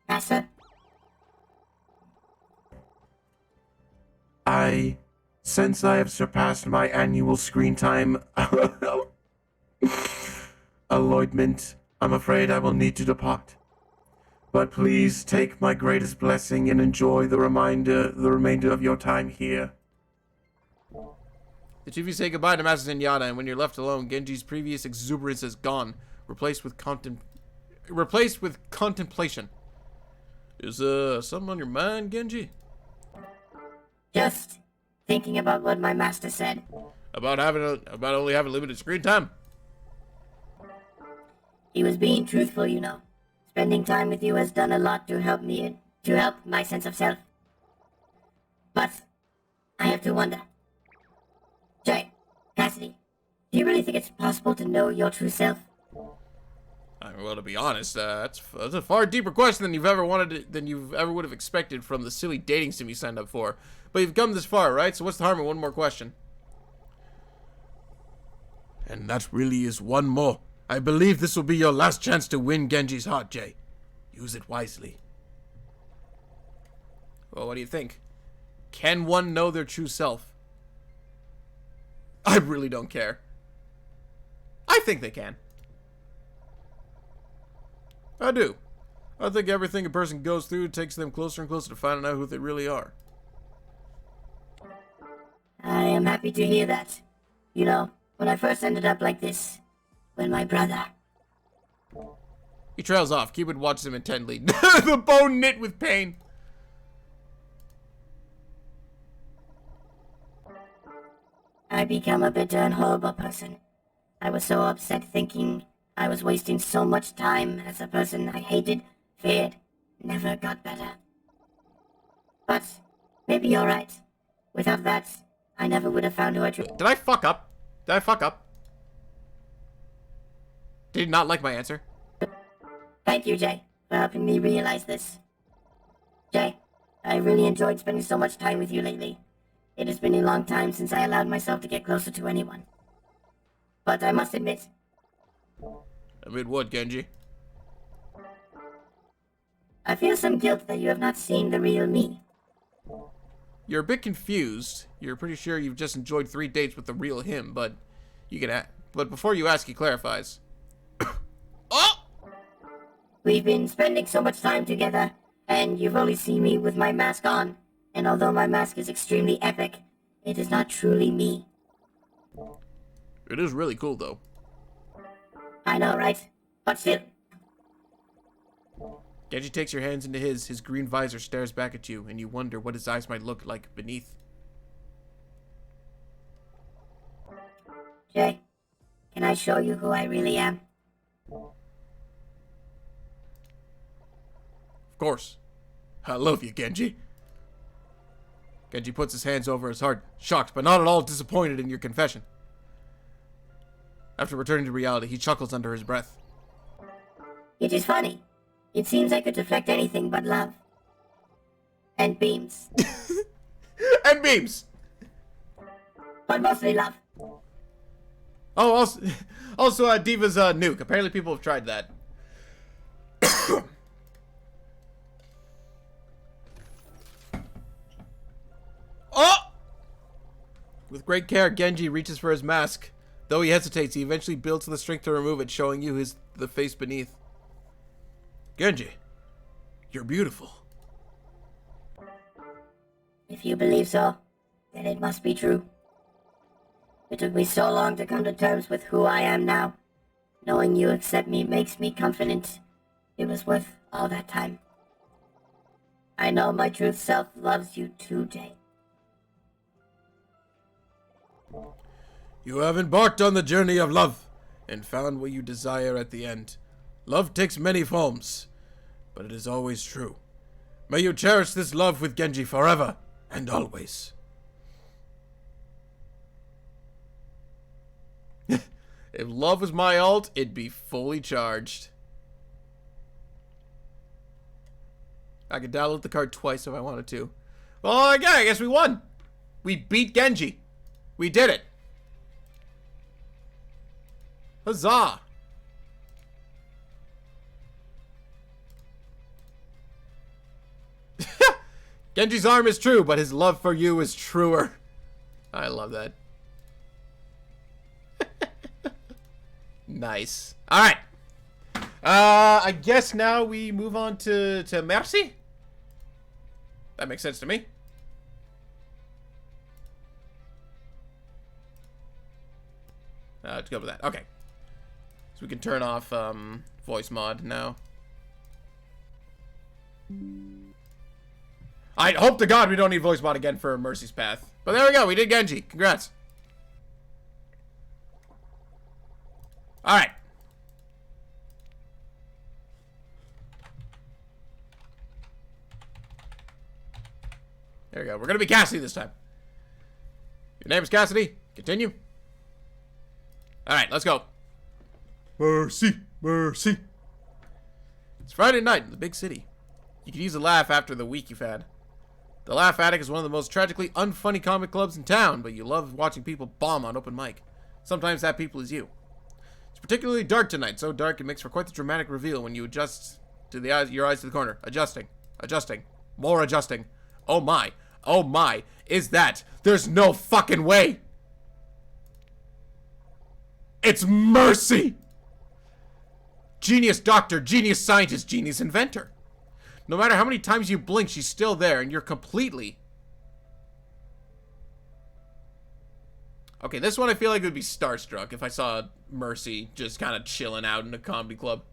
Master, I sense I have surpassed my annual screen time allotment. I'm afraid I will need to depart. But please take my greatest blessing and enjoy the remainder of your time here. The two of you say goodbye to Master Zenyatta, and when you're left alone, Genji's previous exuberance is gone, replaced with contemplation. Is something on your mind, Genji? just thinking about what my master said. About only having limited screen time? He was being truthful, you know. Spending time with you has done a lot to help my sense of self. But I have to wonder. Jay, Cassidy, do you really think it's possible to know your true self? I mean, well, to be honest, that's a far deeper question than you've ever would have expected from the silly dating sim you signed up for. But you've come this far, right? So what's the harm in one more question? And that really is one more. I believe this will be your last chance to win Genji's heart, Jay. Use it wisely. Well, what do you think? Can one know their true self? I really don't care. I think they can. I do. I think everything a person goes through takes them closer and closer to finding out who they really are. I am happy to hear that. You know, when I first ended up like this, when my brother... He trails off. Cupid watches him intently. The bone knit with pain. I become a bitter and horrible person. I was so upset thinking I was wasting so much time as a person I hated, feared, never got better. But maybe you're right. Without that, I never would have found who I truly... Did I fuck up? Did I fuck up? Did you not like my answer? Thank you, Jay, for helping me realize this. Jay, I really enjoyed spending so much time with you lately. It has been a long time since I allowed myself to get closer to anyone. But I must admit... Admit what, Genji? I feel some guilt that you have not seen the real me. You're a bit confused. You're pretty sure you've just enjoyed 3 dates with the real him, but you can but before you ask, he clarifies. Oh! We've been spending so much time together, and you've only seen me with my mask on. And although my mask is extremely epic, it is not truly me. It is really cool, though. I know, right? But still. Genji takes your hands into his green visor stares back at you, and you wonder what his eyes might look like beneath. Jay, can I show you who I really am? Of course. I love you, Genji. Genji puts his hands over his heart, shocked but not at all disappointed in your confession. After returning to reality, he chuckles under his breath. It is funny. It seems I could deflect anything but love. And beams. And beams! But mostly love. Oh, also Diva's nuke. Apparently people have tried that. Oh! With great care, Genji reaches for his mask. Though he hesitates, he eventually builds the strength to remove it, showing you the face beneath. Genji, you're beautiful. If you believe so, then it must be true. It took me so long to come to terms with who I am now. Knowing you accept me makes me confident it was worth all that time. I know my true self loves you too, Jay. You have embarked on the journey of love, and found what you desire at the end. Love takes many forms, but it is always true. May you cherish this love with Genji forever and always. If love was my ult, it'd be fully charged. I could download the card twice if I wanted to. Well, yeah, I guess we won. We beat Genji. We did it. Huzzah! Genji's arm is true, but his love for you is truer. I love that. Nice. Alright. I guess now we move on to Mercy? That makes sense to me. Let's go with that. Okay. So we can turn off voice mod now. I hope to God we don't need voice mod again for Mercy's Path. But there we go. We did Genji. Congrats. Alright. There we go. We're going to be Cassidy this time. Your name is Cassidy. Continue. Alright, let's go. Mercy, mercy. It's Friday night in the big city. You could use a laugh after the week you've had. The Laugh Attic is one of the most tragically unfunny comic clubs in town, but you love watching people bomb on open mic. Sometimes that people is you. It's particularly dark tonight, so dark it makes for quite the dramatic reveal when you adjust to your eyes to the corner. Adjusting, adjusting, more adjusting. Oh my, is that? There's no fucking way! It's Mercy! Genius doctor, genius scientist, genius inventor. No matter how many times you blink, she's still there, and you're completely... Okay, this one I feel like would be starstruck if I saw Mercy just kind of chilling out in a comedy club.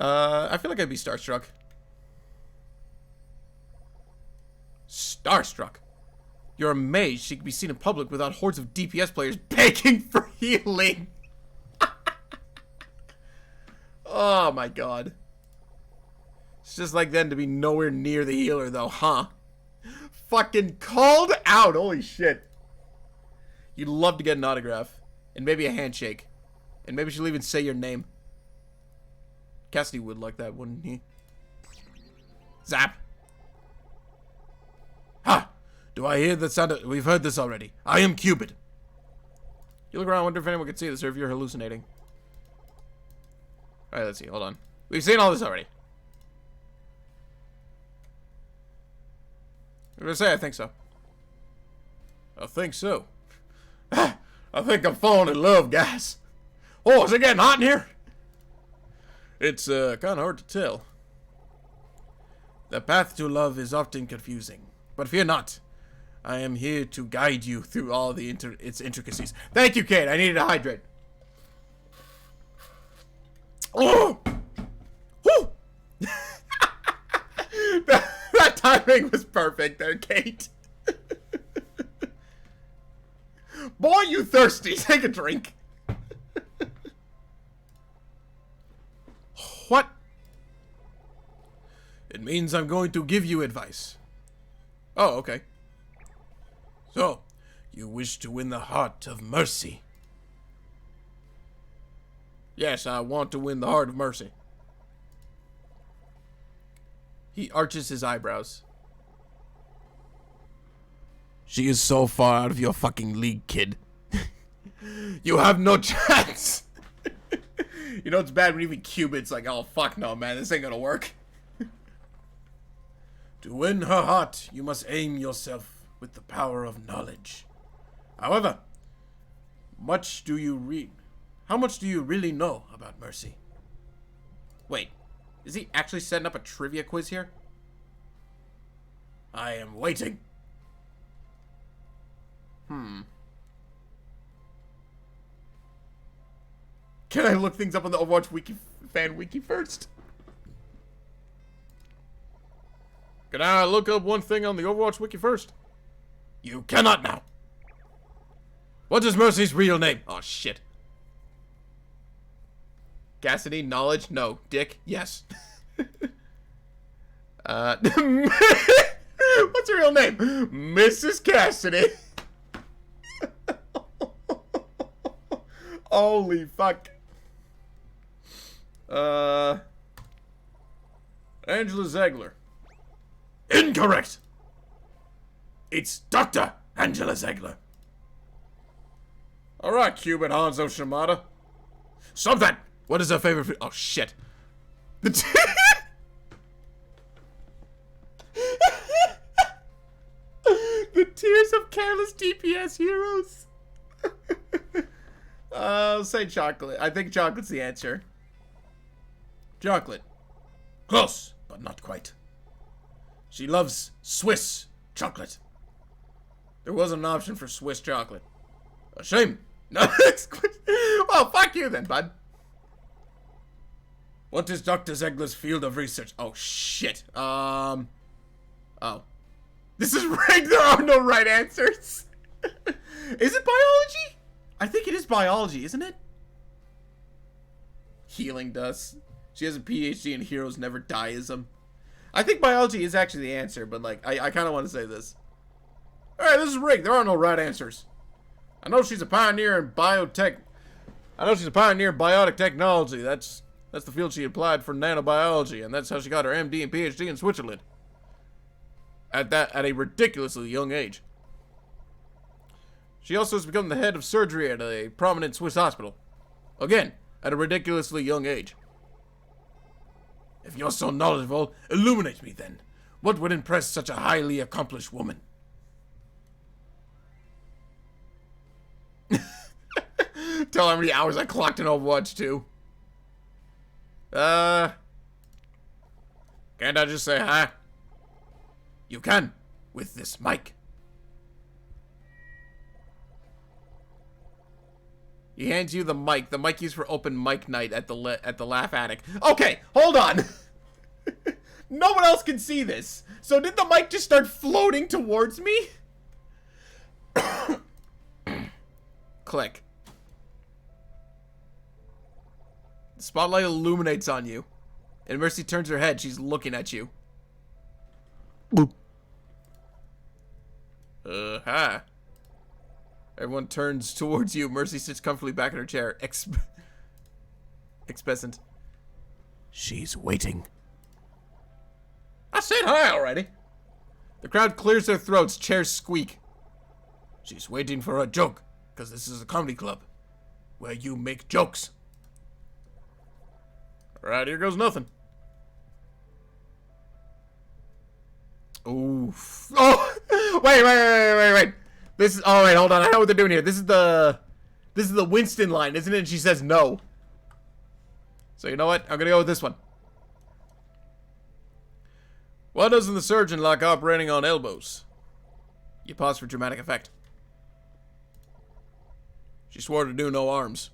I feel like I'd be starstruck. Starstruck? You're amazed she can be seen in public without hordes of DPS players begging for healing. Oh my god. It's just like then to be nowhere near the healer though, huh? Fucking called out, holy shit. You'd love to get an autograph. And maybe a handshake. And maybe she'll even say your name. Cassidy would like that, wouldn't he? Zap! Ha! Do I hear the sound of... We've heard this already. I am Cupid. You look around, wonder if anyone can see this or if you're hallucinating. Alright, let's see. Hold on. We've seen all this already. I'm gonna say I think so. I think so. I think I'm falling in love, guys. Oh, is it getting hot in here? It's kind of hard to tell. The path to love is often confusing, but fear not. I am here to guide you through all the its intricacies. Thank you, Kate. I needed to hydrate. Oh! Woo! that timing was perfect there, Kate. Boy, you thirsty. Take a drink. What? It means I'm going to give you advice. Oh, okay. So, you wish to win the heart of Mercy? Yes, I want to win the heart of Mercy. He arches his eyebrows. She is so far out of your fucking league, kid. You have no chance. You know it's bad when even Cupid's like, oh fuck no, man, this ain't gonna work. To win her heart, you must aim yourself with the power of knowledge. However, how much do you really know about Mercy? Wait, is he actually setting up a trivia quiz here? I am waiting. Can I look things up on the Overwatch fan wiki first? Can I look up one thing on the Overwatch wiki first? You cannot now. What is Mercy's real name? Oh, shit. Cassidy, knowledge? No. Dick? Yes. What's her real name? Mrs. Cassidy. Holy fuck. Angela Ziegler. Incorrect. It's Dr. Angela Ziegler. Alright, Cubit Hanzo Shimada. Stop that! What is her favorite food? Oh, shit. The tears of careless DPS heroes. I'll say chocolate. I think chocolate's the answer. Chocolate. Close, but not quite. She loves Swiss chocolate. There wasn't an option for Swiss chocolate. A shame. No, well, fuck you then, bud. What is Dr. Ziegler's field of research? Oh, shit. Oh. This is rigged. There are no right answers. Is it biology? I think it is biology, isn't it? Healing dust. She has a PhD in Heroes Never Dieism. I think biology is actually the answer, but, like, I kind of want to say this. Alright, this is rigged. There are no right answers. I know she's a pioneer in biotech. I know she's a pioneer in biotic technology. That's the field she applied for nanobiology, and that's how she got her MD and PhD in Switzerland. At a ridiculously young age. She also has become the head of surgery at a prominent Swiss hospital. Again, at a ridiculously young age. If you're so knowledgeable, illuminate me then. What would impress such a highly accomplished woman? Tell how many hours I clocked in Overwatch 2. Can't I just say hi? You can, with this mic. He hands you the mic. The mic used for open mic night at the Laugh Attic. Okay, hold on. No one else can see this. So did the mic just start floating towards me? Click. The spotlight illuminates on you. And Mercy turns her head. She's looking at you. Boop. Hi. Everyone turns towards you. Mercy sits comfortably back in her chair. Expectant. She's waiting. I said hi already. The crowd clears their throats. Chairs squeak. She's waiting for a joke, because this is a comedy club where you make jokes. Alright, here goes nothing. Oof. Oh, wait. This is, oh wait, hold on. I know what they're doing here. This is the Winston line, isn't it? And she says no. So you know what? I'm gonna go with this one. Why doesn't the surgeon like operating on elbows? You pause for dramatic effect. She swore to do no arms.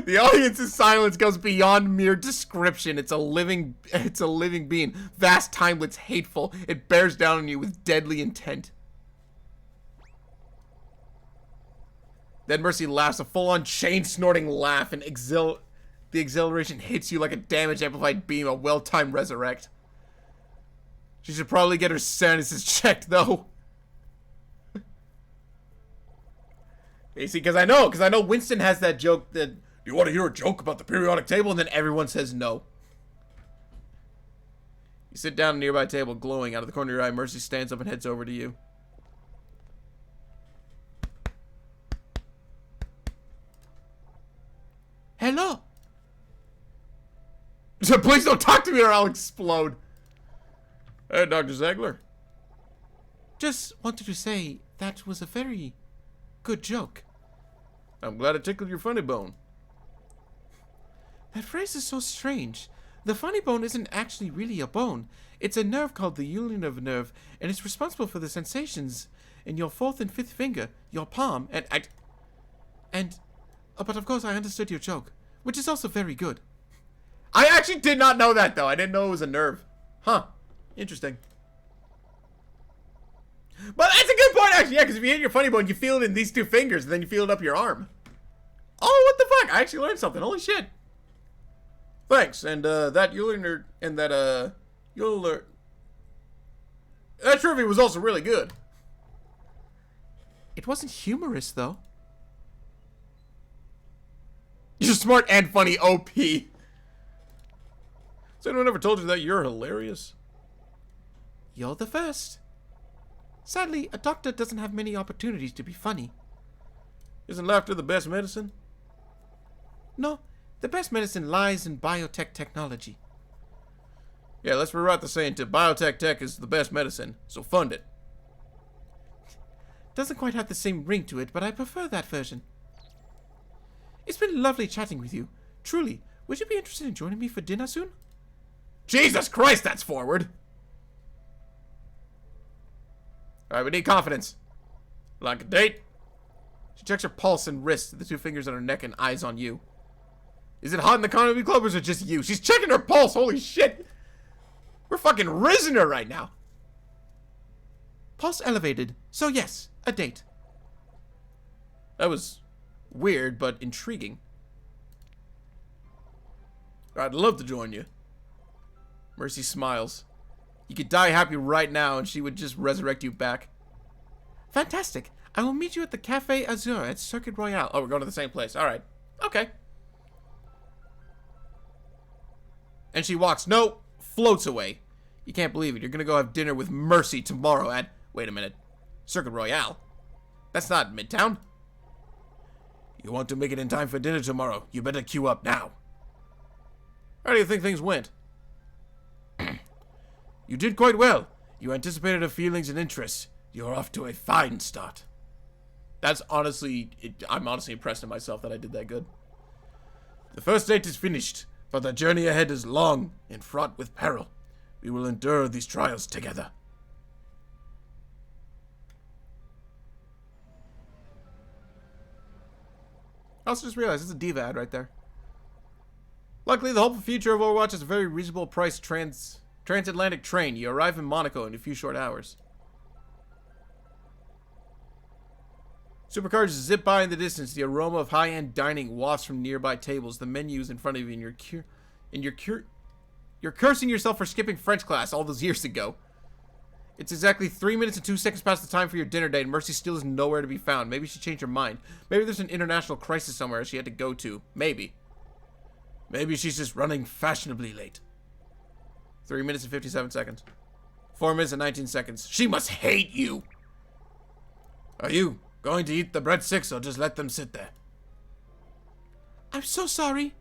The audience's silence goes beyond mere description. It's a living being. Vast, timeless, hateful. It bears down on you with deadly intent. Then Mercy laughs, a full-on chain-snorting laugh, and the exhilaration hits you like a damage-amplified beam, a well-timed resurrect. She should probably get her sinuses checked, though. You see, because I know Winston has that joke that, do you want to hear a joke about the periodic table? And then everyone says no. You sit down at a nearby table, glowing. Out of the corner of your eye, Mercy stands up and heads over to you. Hello. So please don't talk to me or I'll explode. Hey, Dr. Zegler. Just wanted to say that was a very good joke. I'm glad it tickled your funny bone. That phrase is so strange. The funny bone isn't actually really a bone. It's a nerve called the ulnar nerve, and it's responsible for the sensations in your fourth and fifth finger, your palm, but of course I understood your joke, which is also very good. I actually did not know that, though. I didn't know it was a nerve. Huh. Interesting. But that's a good point, actually. Yeah, because if you hit your funny bone, you feel it in these two fingers, and then you feel it up your arm. Oh, what the fuck? I actually learned something. Holy shit. Thanks. And, that ulnar, and that, ulnar... That trivia was also really good. It wasn't humorous, though. You're smart and funny, OP. Has anyone ever told you that you're hilarious? You're the first. Sadly, a doctor doesn't have many opportunities to be funny. Isn't laughter the best medicine? No, the best medicine lies in biotech technology. Yeah, let's rewrite the saying to biotech tech is the best medicine, so fund it. Doesn't quite have the same ring to it, but I prefer that version. It's been lovely chatting with you. Truly, would you be interested in joining me for dinner soon? Jesus Christ, that's forward! Alright, we need confidence. Like a date? She checks her pulse and wrist, the two fingers on her neck and eyes on you. Is it hot in the comedy club or is it just you? She's checking her pulse, holy shit! We're fucking risen her right now. Pulse elevated, so yes, a date. That was weird, but intriguing. I'd love to join you. Mercy smiles. You could die happy right now and she would just resurrect you back. Fantastic. I will meet you at the Cafe Azur at Circuit Royale. Oh, we're going to the same place. Alright. Okay. And she walks. No, floats away. You can't believe it. You're going to go have dinner with Mercy tomorrow at... Wait a minute. Circuit Royale? That's not Midtown. You want to make it in time for dinner tomorrow. You better queue up now. How do you think things went? You did quite well. You anticipated her feelings and interests. You're off to a fine start. That's honestly... I'm honestly impressed in myself that I did that good. The first date is finished, but the journey ahead is long and fraught with peril. We will endure these trials together. I also just realized it's a diva ad right there. Luckily, the hopeful future of Overwatch is a very reasonable price transatlantic train. You arrive in Monaco in a few short hours. Supercars zip by in the distance. The aroma of high-end dining wafts from nearby tables. The menus in front of you, and you're cursing yourself for skipping French class all those years ago. It's exactly 3 minutes and 2 seconds past the time for your dinner date, and Mercy still is nowhere to be found. Maybe she changed her mind. Maybe there's an international crisis somewhere she had to go to. Maybe. Maybe she's just running fashionably late. 3 minutes and 57 seconds. 4 minutes and 19 seconds. She must hate you! Are you going to eat the breadsticks or just let them sit there? I'm so sorry.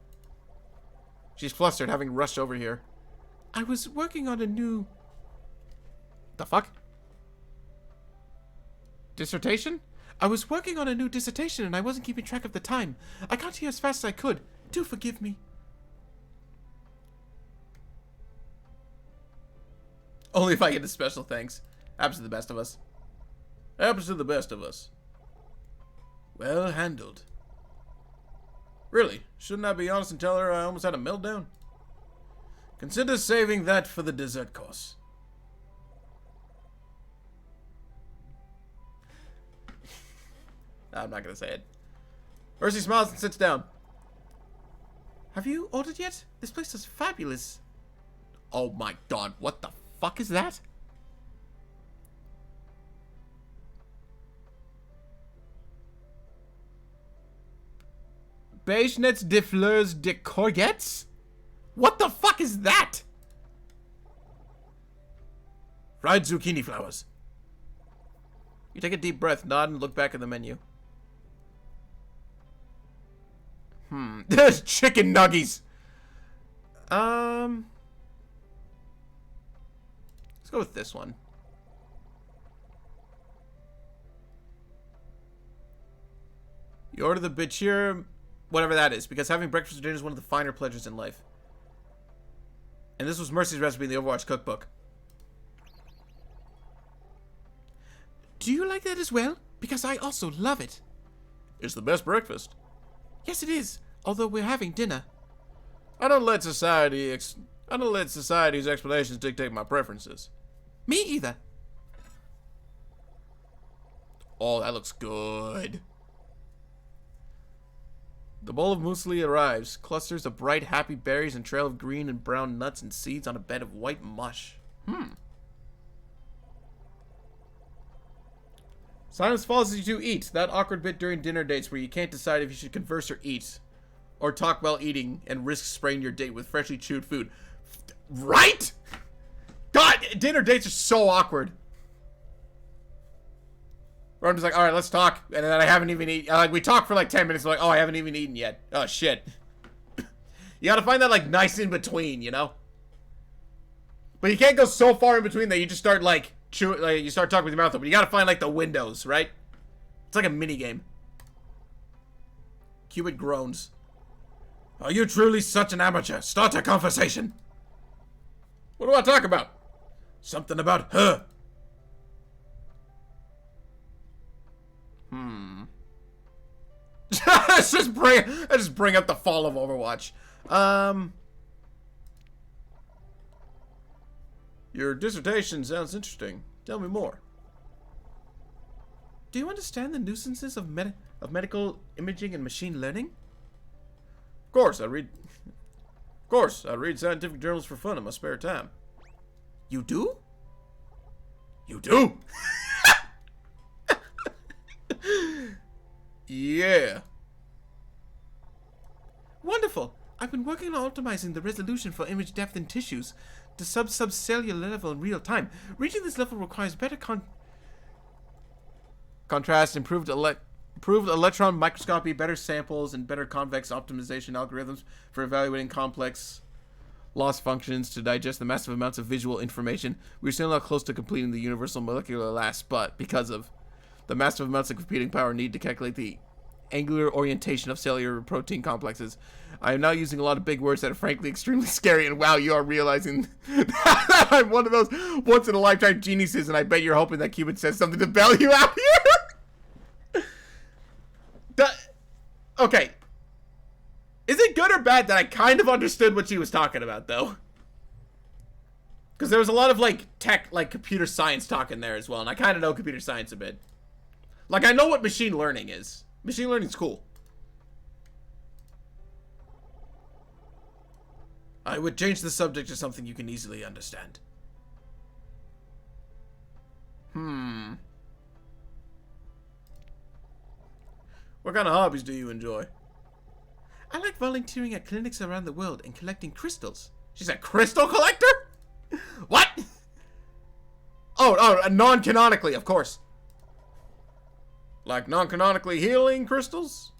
She's flustered, having rushed over here. I was working on a new... The fuck? Dissertation? I was working on a new dissertation and I wasn't keeping track of the time. I got here as fast as I could. Do forgive me. Only if I get a special thanks. Happens to the best of us. Happens to the best of us. Well handled. Really? Shouldn't I be honest and tell her I almost had a meltdown? Consider saving that for the dessert course. I'm not gonna say it. Mercy smiles and sits down. Have you ordered yet? This place is fabulous. Oh my god, what the fuck is that? Beichnets de fleurs de courgettes? What the fuck is that? Fried zucchini flowers. You take a deep breath, nod, and look back at the menu. There's chicken nuggies. Let's go with this one. You order the bichir, whatever that is, because having breakfast or dinner is one of the finer pleasures in life. And this was Mercy's recipe in the Overwatch cookbook. Do you like that as well? Because I also love it. It's the best breakfast. Yes, it is. Although we're having dinner. I don't let society's explanations dictate my preferences. Me either. Oh, that looks good. The bowl of muesli arrives. Clusters of bright, happy berries and trail of green and brown nuts and seeds on a bed of white mush. Silence falls as you two eat. That awkward bit during dinner dates where you can't decide if you should converse or eat. Or talk while eating and risk spraying your date with freshly chewed food. Right? God, dinner dates are so awkward. Where I'm just like, alright, let's talk. And then I haven't even eaten. Like, we talk for like 10 minutes. I'm like, oh, I haven't even eaten yet. Oh, shit. You gotta find that, like, nice in between, you know? But you can't go so far in between that you just start, like, you start talking with your mouth open. You gotta find, like, the windows, right? It's like a mini game. Cupid groans. Are you truly such an amateur? Start a conversation. What do I talk about? Something about her. Let's just bring up the fall of Overwatch. Your dissertation sounds interesting. Tell me more. Do you understand the nuisances of medical imaging and machine learning? Of course, I read scientific journals for fun in my spare time. You do? You do? Yeah. Wonderful. I've been working on optimizing the resolution for image depth in tissues to subcellular level in real time. Reaching this level requires better contrast, improved electron microscopy, better samples, and better convex optimization algorithms for evaluating complex loss functions to digest the massive amounts of visual information. We're still not close to completing the universal molecular last, but because of the massive amounts of computing power needed to calculate the angular orientation of cellular protein complexes, I am now using a lot of big words that are frankly extremely scary, and wow, you are realizing that I'm one of those once-in-a-lifetime geniuses, and I bet you're hoping that Cupid says something to bail you out here. Okay. Is it good or bad that I kind of understood what she was talking about, though? Because there was a lot of, like, tech, like, computer science talk in there as well, and I kind of know computer science a bit. Like, I know what machine learning is. Machine learning's cool. I would change the subject to something you can easily understand. What kind of hobbies do you enjoy? I like volunteering at clinics around the world and collecting crystals. She's a crystal collector? What? Oh, non-canonically, of course. Like non-canonically healing crystals?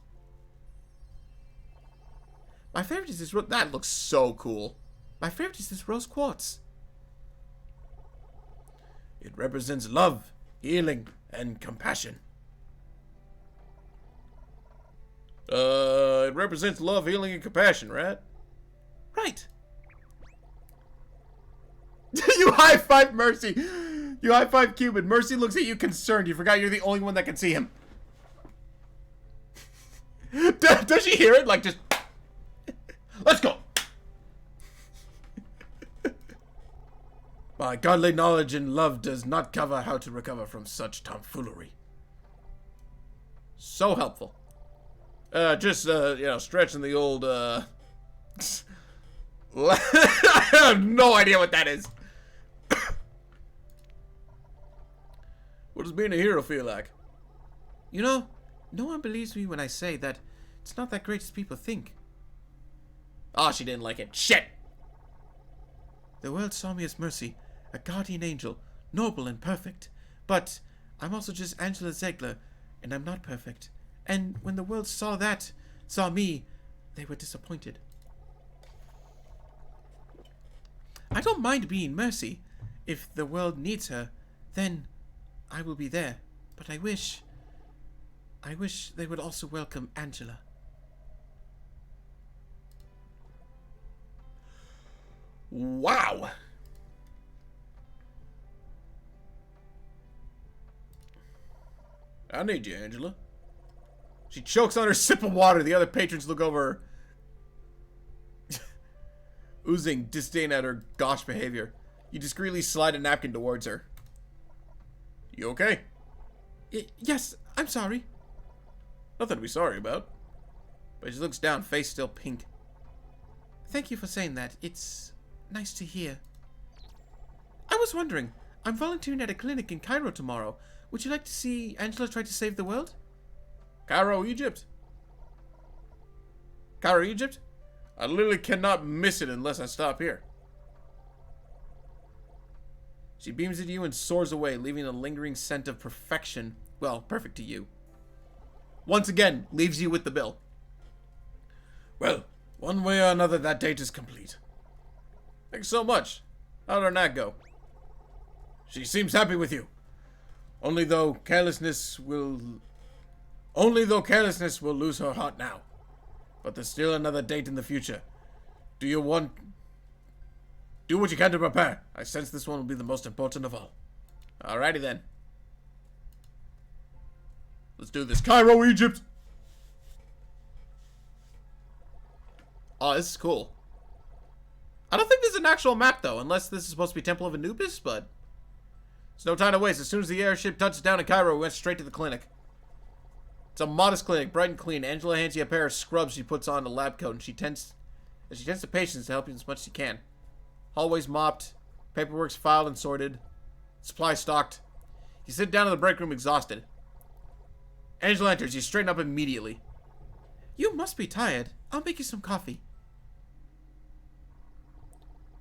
My favorite is this. That looks so cool. My favorite is this rose quartz. It represents love, healing, and compassion. It represents love, healing, and compassion, right? Right. You high-five Mercy. You high-five Cupid. Mercy looks at you concerned. You forgot you're the only one that can see him. Does she hear it? Like, just... Let's go. My godly knowledge and love does not cover how to recover from such tomfoolery. So helpful. Just, stretching the old, I have no idea what that is. What does being a hero feel like? You know, no one believes me when I say that it's not that great as people think. Oh, she didn't like it. Shit. The world saw me as Mercy, a guardian angel, noble and perfect. But I'm also just Angela Ziegler, and I'm not perfect. And when the world saw me, they were disappointed. I don't mind being Mercy. If the world needs her, then I will be there. But I wish they would also welcome Angela. Wow. I need you, Angela. She chokes on her sip of water. The other patrons look over her. Oozing disdain at her gauche behavior. You discreetly slide a napkin towards her. You okay? Yes, I'm sorry. Nothing to be sorry about. But she looks down, face still pink. Thank you for saying that. It's nice to hear. I was wondering, I'm volunteering at a clinic in Cairo tomorrow. Would you like to see Angela try to save the world? Cairo, Egypt? Cairo, Egypt? I literally cannot miss it unless I stop here. She beams at you and soars away, leaving a lingering scent of perfection. Well, perfect to you. Once again, leaves you with the bill. Well, one way or another, that date is complete. Thanks so much. How did our night go? She seems happy with you. Only though carelessness will lose her heart now. But there's still another date in the future. Do what you can to prepare. I sense this one will be the most important of all. Alrighty then. Let's do this. Cairo, Egypt! Oh, this is cool. I don't think this is an actual map, though, unless this is supposed to be Temple of Anubis, but... There's no time to waste. As soon as the airship touches down in Cairo, we went straight to the clinic. It's a modest clinic, bright and clean. Angela hands you a pair of scrubs she puts on a lab coat, and she tends to patients to help you as much as she can. Hallways mopped, paperwork's filed and sorted, supplies stocked. You sit down in the break room exhausted. Angela enters. You straighten up immediately. You must be tired. I'll make you some coffee.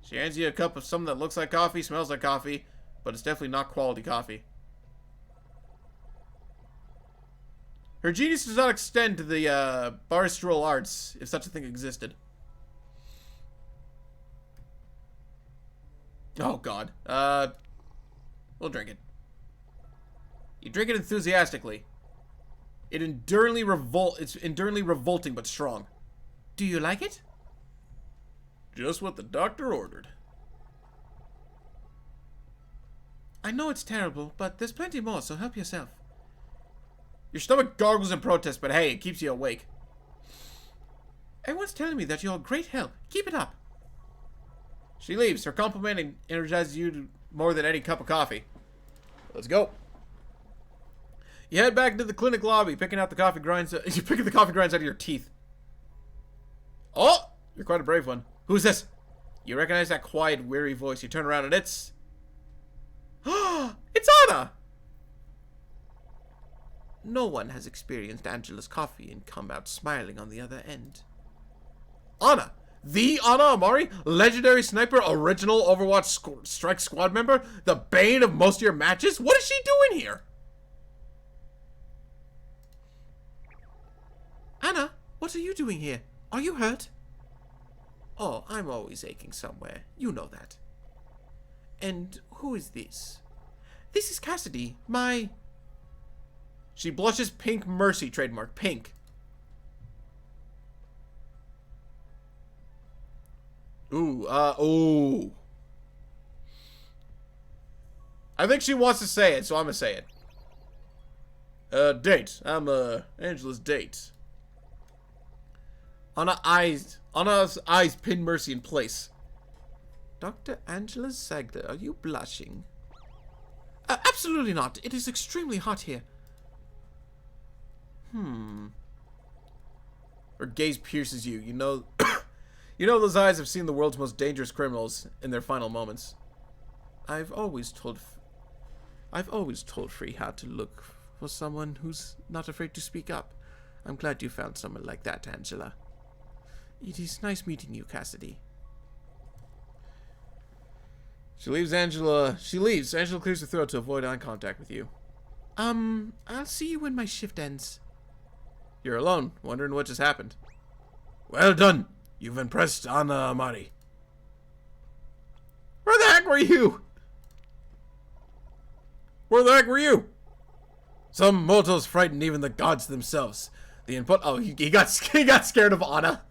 She hands you a cup of something that looks like coffee, smells like coffee, but it's definitely not quality coffee. Her genius does not extend to the baristral arts, if such a thing existed. Oh, God. We'll drink it. You drink it enthusiastically. It's enduringly revolting but strong. Do you like it? Just what the doctor ordered. I know it's terrible, but there's plenty more, so help yourself. Your stomach gargles in protest, but hey, it keeps you awake. Everyone's telling me that you're a great help. Keep it up. She leaves. Her compliment energizes you more than any cup of coffee. Let's go. You head back into the clinic lobby, picking the coffee grinds out of your teeth. Oh! You're quite a brave one. Who's this? You recognize that quiet, weary voice. You turn around and it's... It's Anna! No one has experienced Angela's coffee and come out smiling on the other end. Anna! The Anna Amari? Legendary sniper, original Overwatch Strike Squad member? The bane of most of your matches? What is she doing here? Anna, what are you doing here? Are you hurt? Oh, I'm always aching somewhere. You know that. And who is this? This is Cassidy, my... She blushes pink Mercy trademark. Pink. Ooh. I think she wants to say it, so I'm gonna say it. Date. I'm, Angela's date. Anna's eyes pin Mercy in place. Dr. Angela Zegler, are you blushing? Absolutely not. It is extremely hot here. Her gaze pierces you. You know, you know those eyes have seen the world's most dangerous criminals in their final moments. I've always told Free how to look for someone who's not afraid to speak up. I'm glad you found someone like that, Angela. It is nice meeting you, Cassidy. She leaves. Angela clears her throat to avoid eye contact with you. I'll see you when my shift ends. You're alone, wondering what just happened. Well done. You've impressed Anna Amari. Where the heck were you? Where the heck were you? Some mortals frighten even the gods themselves. The input. Oh, he got scared of Anna.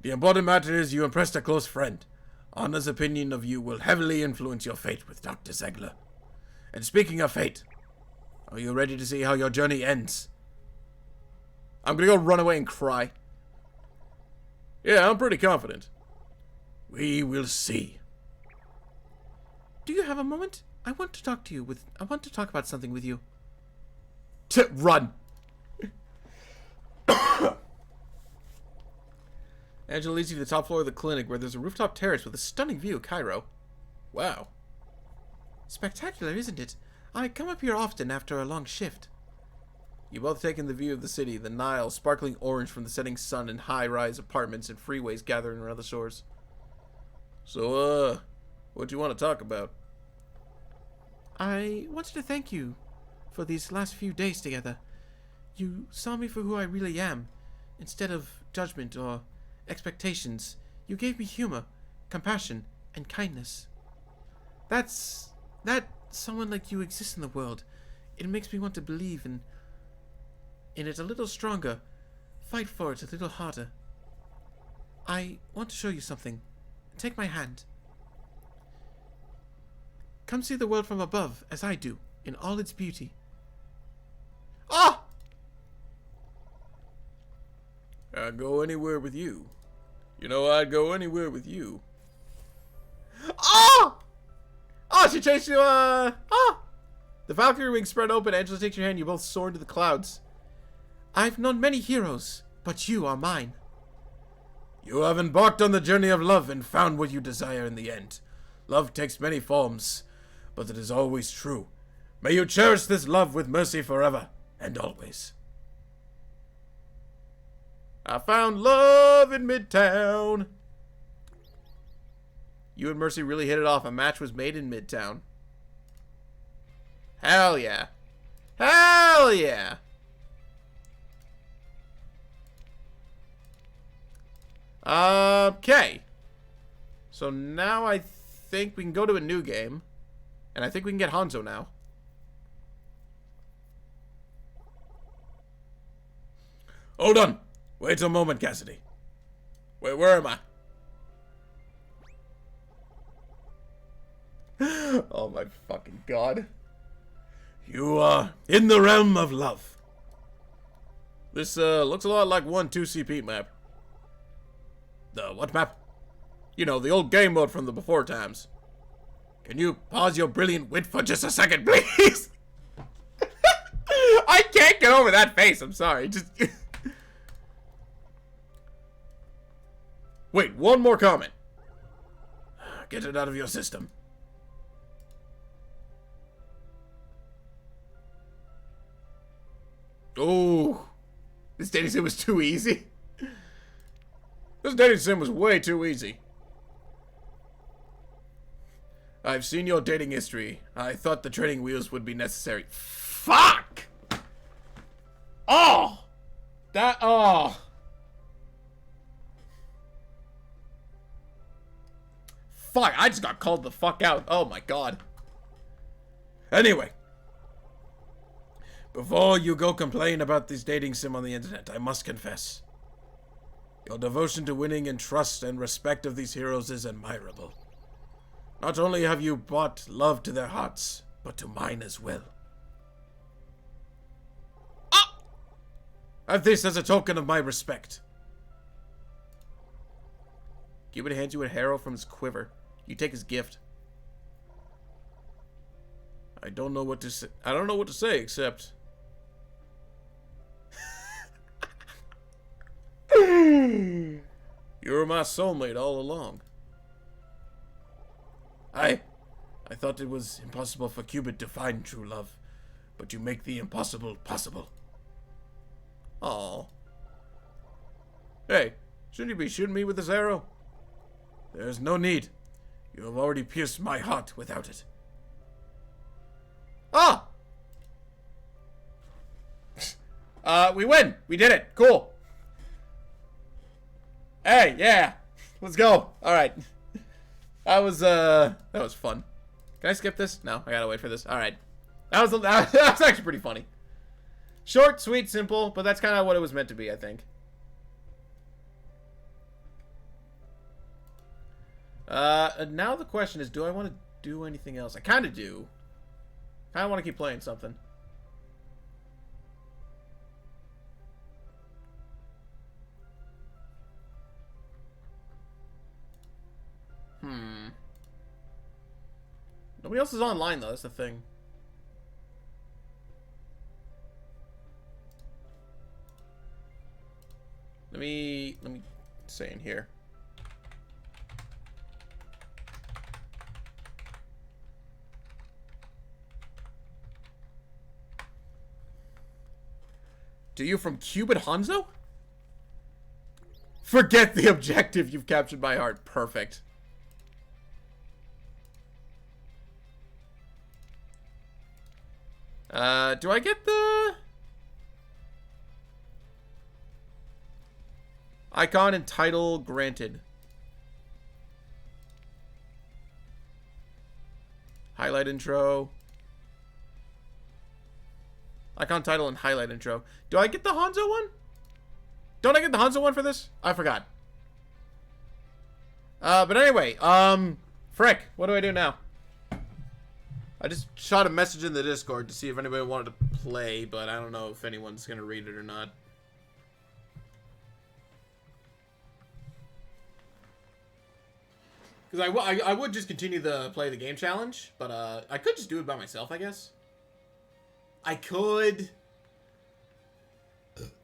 The important matter is you impressed a close friend. Anna's opinion of you will heavily influence your fate with Dr. Zegler. And speaking of fate, are you ready to see how your journey ends? I'm gonna go run away and cry. Yeah, I'm pretty confident. We will see. Do you have a moment? I want to talk about something with you. Run. Angela leads you to the top floor of the clinic where there's a rooftop terrace with a stunning view of Cairo. Wow. Spectacular, isn't it? I come up here often after a long shift. You both take in the view of the city, the Nile sparkling orange from the setting sun, and high-rise apartments and freeways gathering around the shores. So, what do you want to talk about? I wanted to thank you for these last few days together. You saw me for who I really am, instead of judgment or expectations. You gave me humor, compassion, and kindness. That someone like you exists in the world. It makes me want to believe in it a little stronger, fight for it a little harder. I want to show you something. Take my hand. Come see the world from above, as I do, in all its beauty. Ah! I'd go anywhere with you. You know, I'd go anywhere with you. Ah! Oh, she changed to, The Valkyrie wings spread open. Angela takes your hand. You both soar into the clouds. I've known many heroes, but you are mine. You have embarked on the journey of love and found what you desire in the end. Love takes many forms, but it is always true. May you cherish this love with Mercy forever and always. I found love in Midtown. You and Mercy really hit it off. A match was made in Midtown. Hell yeah. Hell yeah. Okay. So now I think we can go to a new game. And I think we can get Hanzo now. Hold on. Wait a moment, Cassidy. Where am I? Oh my fucking god. You are in the realm of love. This looks a lot like 1-2CP map. The what map? You know, the old game mode from the before times. Can you pause your brilliant wit for just a second, please? I can't get over that face. I'm sorry. Just wait, one more comment. Get it out of your system. Oh, this dating sim was too easy. This dating sim was way too easy. I've seen your dating history. I thought the training wheels would be necessary. Fuck! Oh! Oh! Fuck, I just got called the fuck out. Oh my god. Anyway. Before you go complain about this dating sim on the internet, I must confess. Your devotion to winning and trust and respect of these heroes is admirable. Not only have you brought love to their hearts, but to mine as well. Have this as a token of my respect. Cupid hands you a arrow from his quiver. You take his gift. I don't know what to say. I don't know what to say except you were my soulmate all along. I thought it was impossible for Cupid to find true love, but you make the impossible possible. Aw. Hey, shouldn't you be shooting me with this arrow? There's no need. You have already pierced my heart without it. Ah! We win! We did it! Cool! Hey, yeah! Let's go! Alright. That was fun. Can I skip this? No, I gotta wait for this. Alright. That was actually pretty funny. Short, sweet, simple, but that's kind of what it was meant to be, I think. Now the question is, do I want to do anything else? I kind of do. I want to keep playing something. Nobody else is online, though. That's the thing. Let me say in here. Do you from Cupid Hanzo? Forget the objective. You've captured my heart. Perfect. Do I get the icon and title granted? Highlight intro. Icon, title, and highlight intro. Do I get the Hanzo one? Don't I get the Hanzo one for this? I forgot. But anyway, frick, what do I do now? I just shot a message in the Discord to see if anybody wanted to play, but I don't know if anyone's gonna read it or not. Because I would just continue the play the game challenge, but I could just do it by myself, I guess. I could,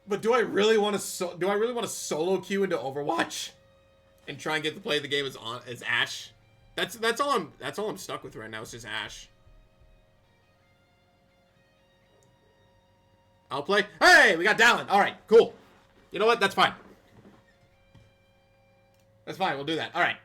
but do I really want to solo queue into Overwatch and try and get to play the game as Ash? That's all I'm stuck with right now. It's just Ash. I'll play. Hey, we got Dallin. All right, cool. You know what? That's fine. That's fine. We'll do that. All right.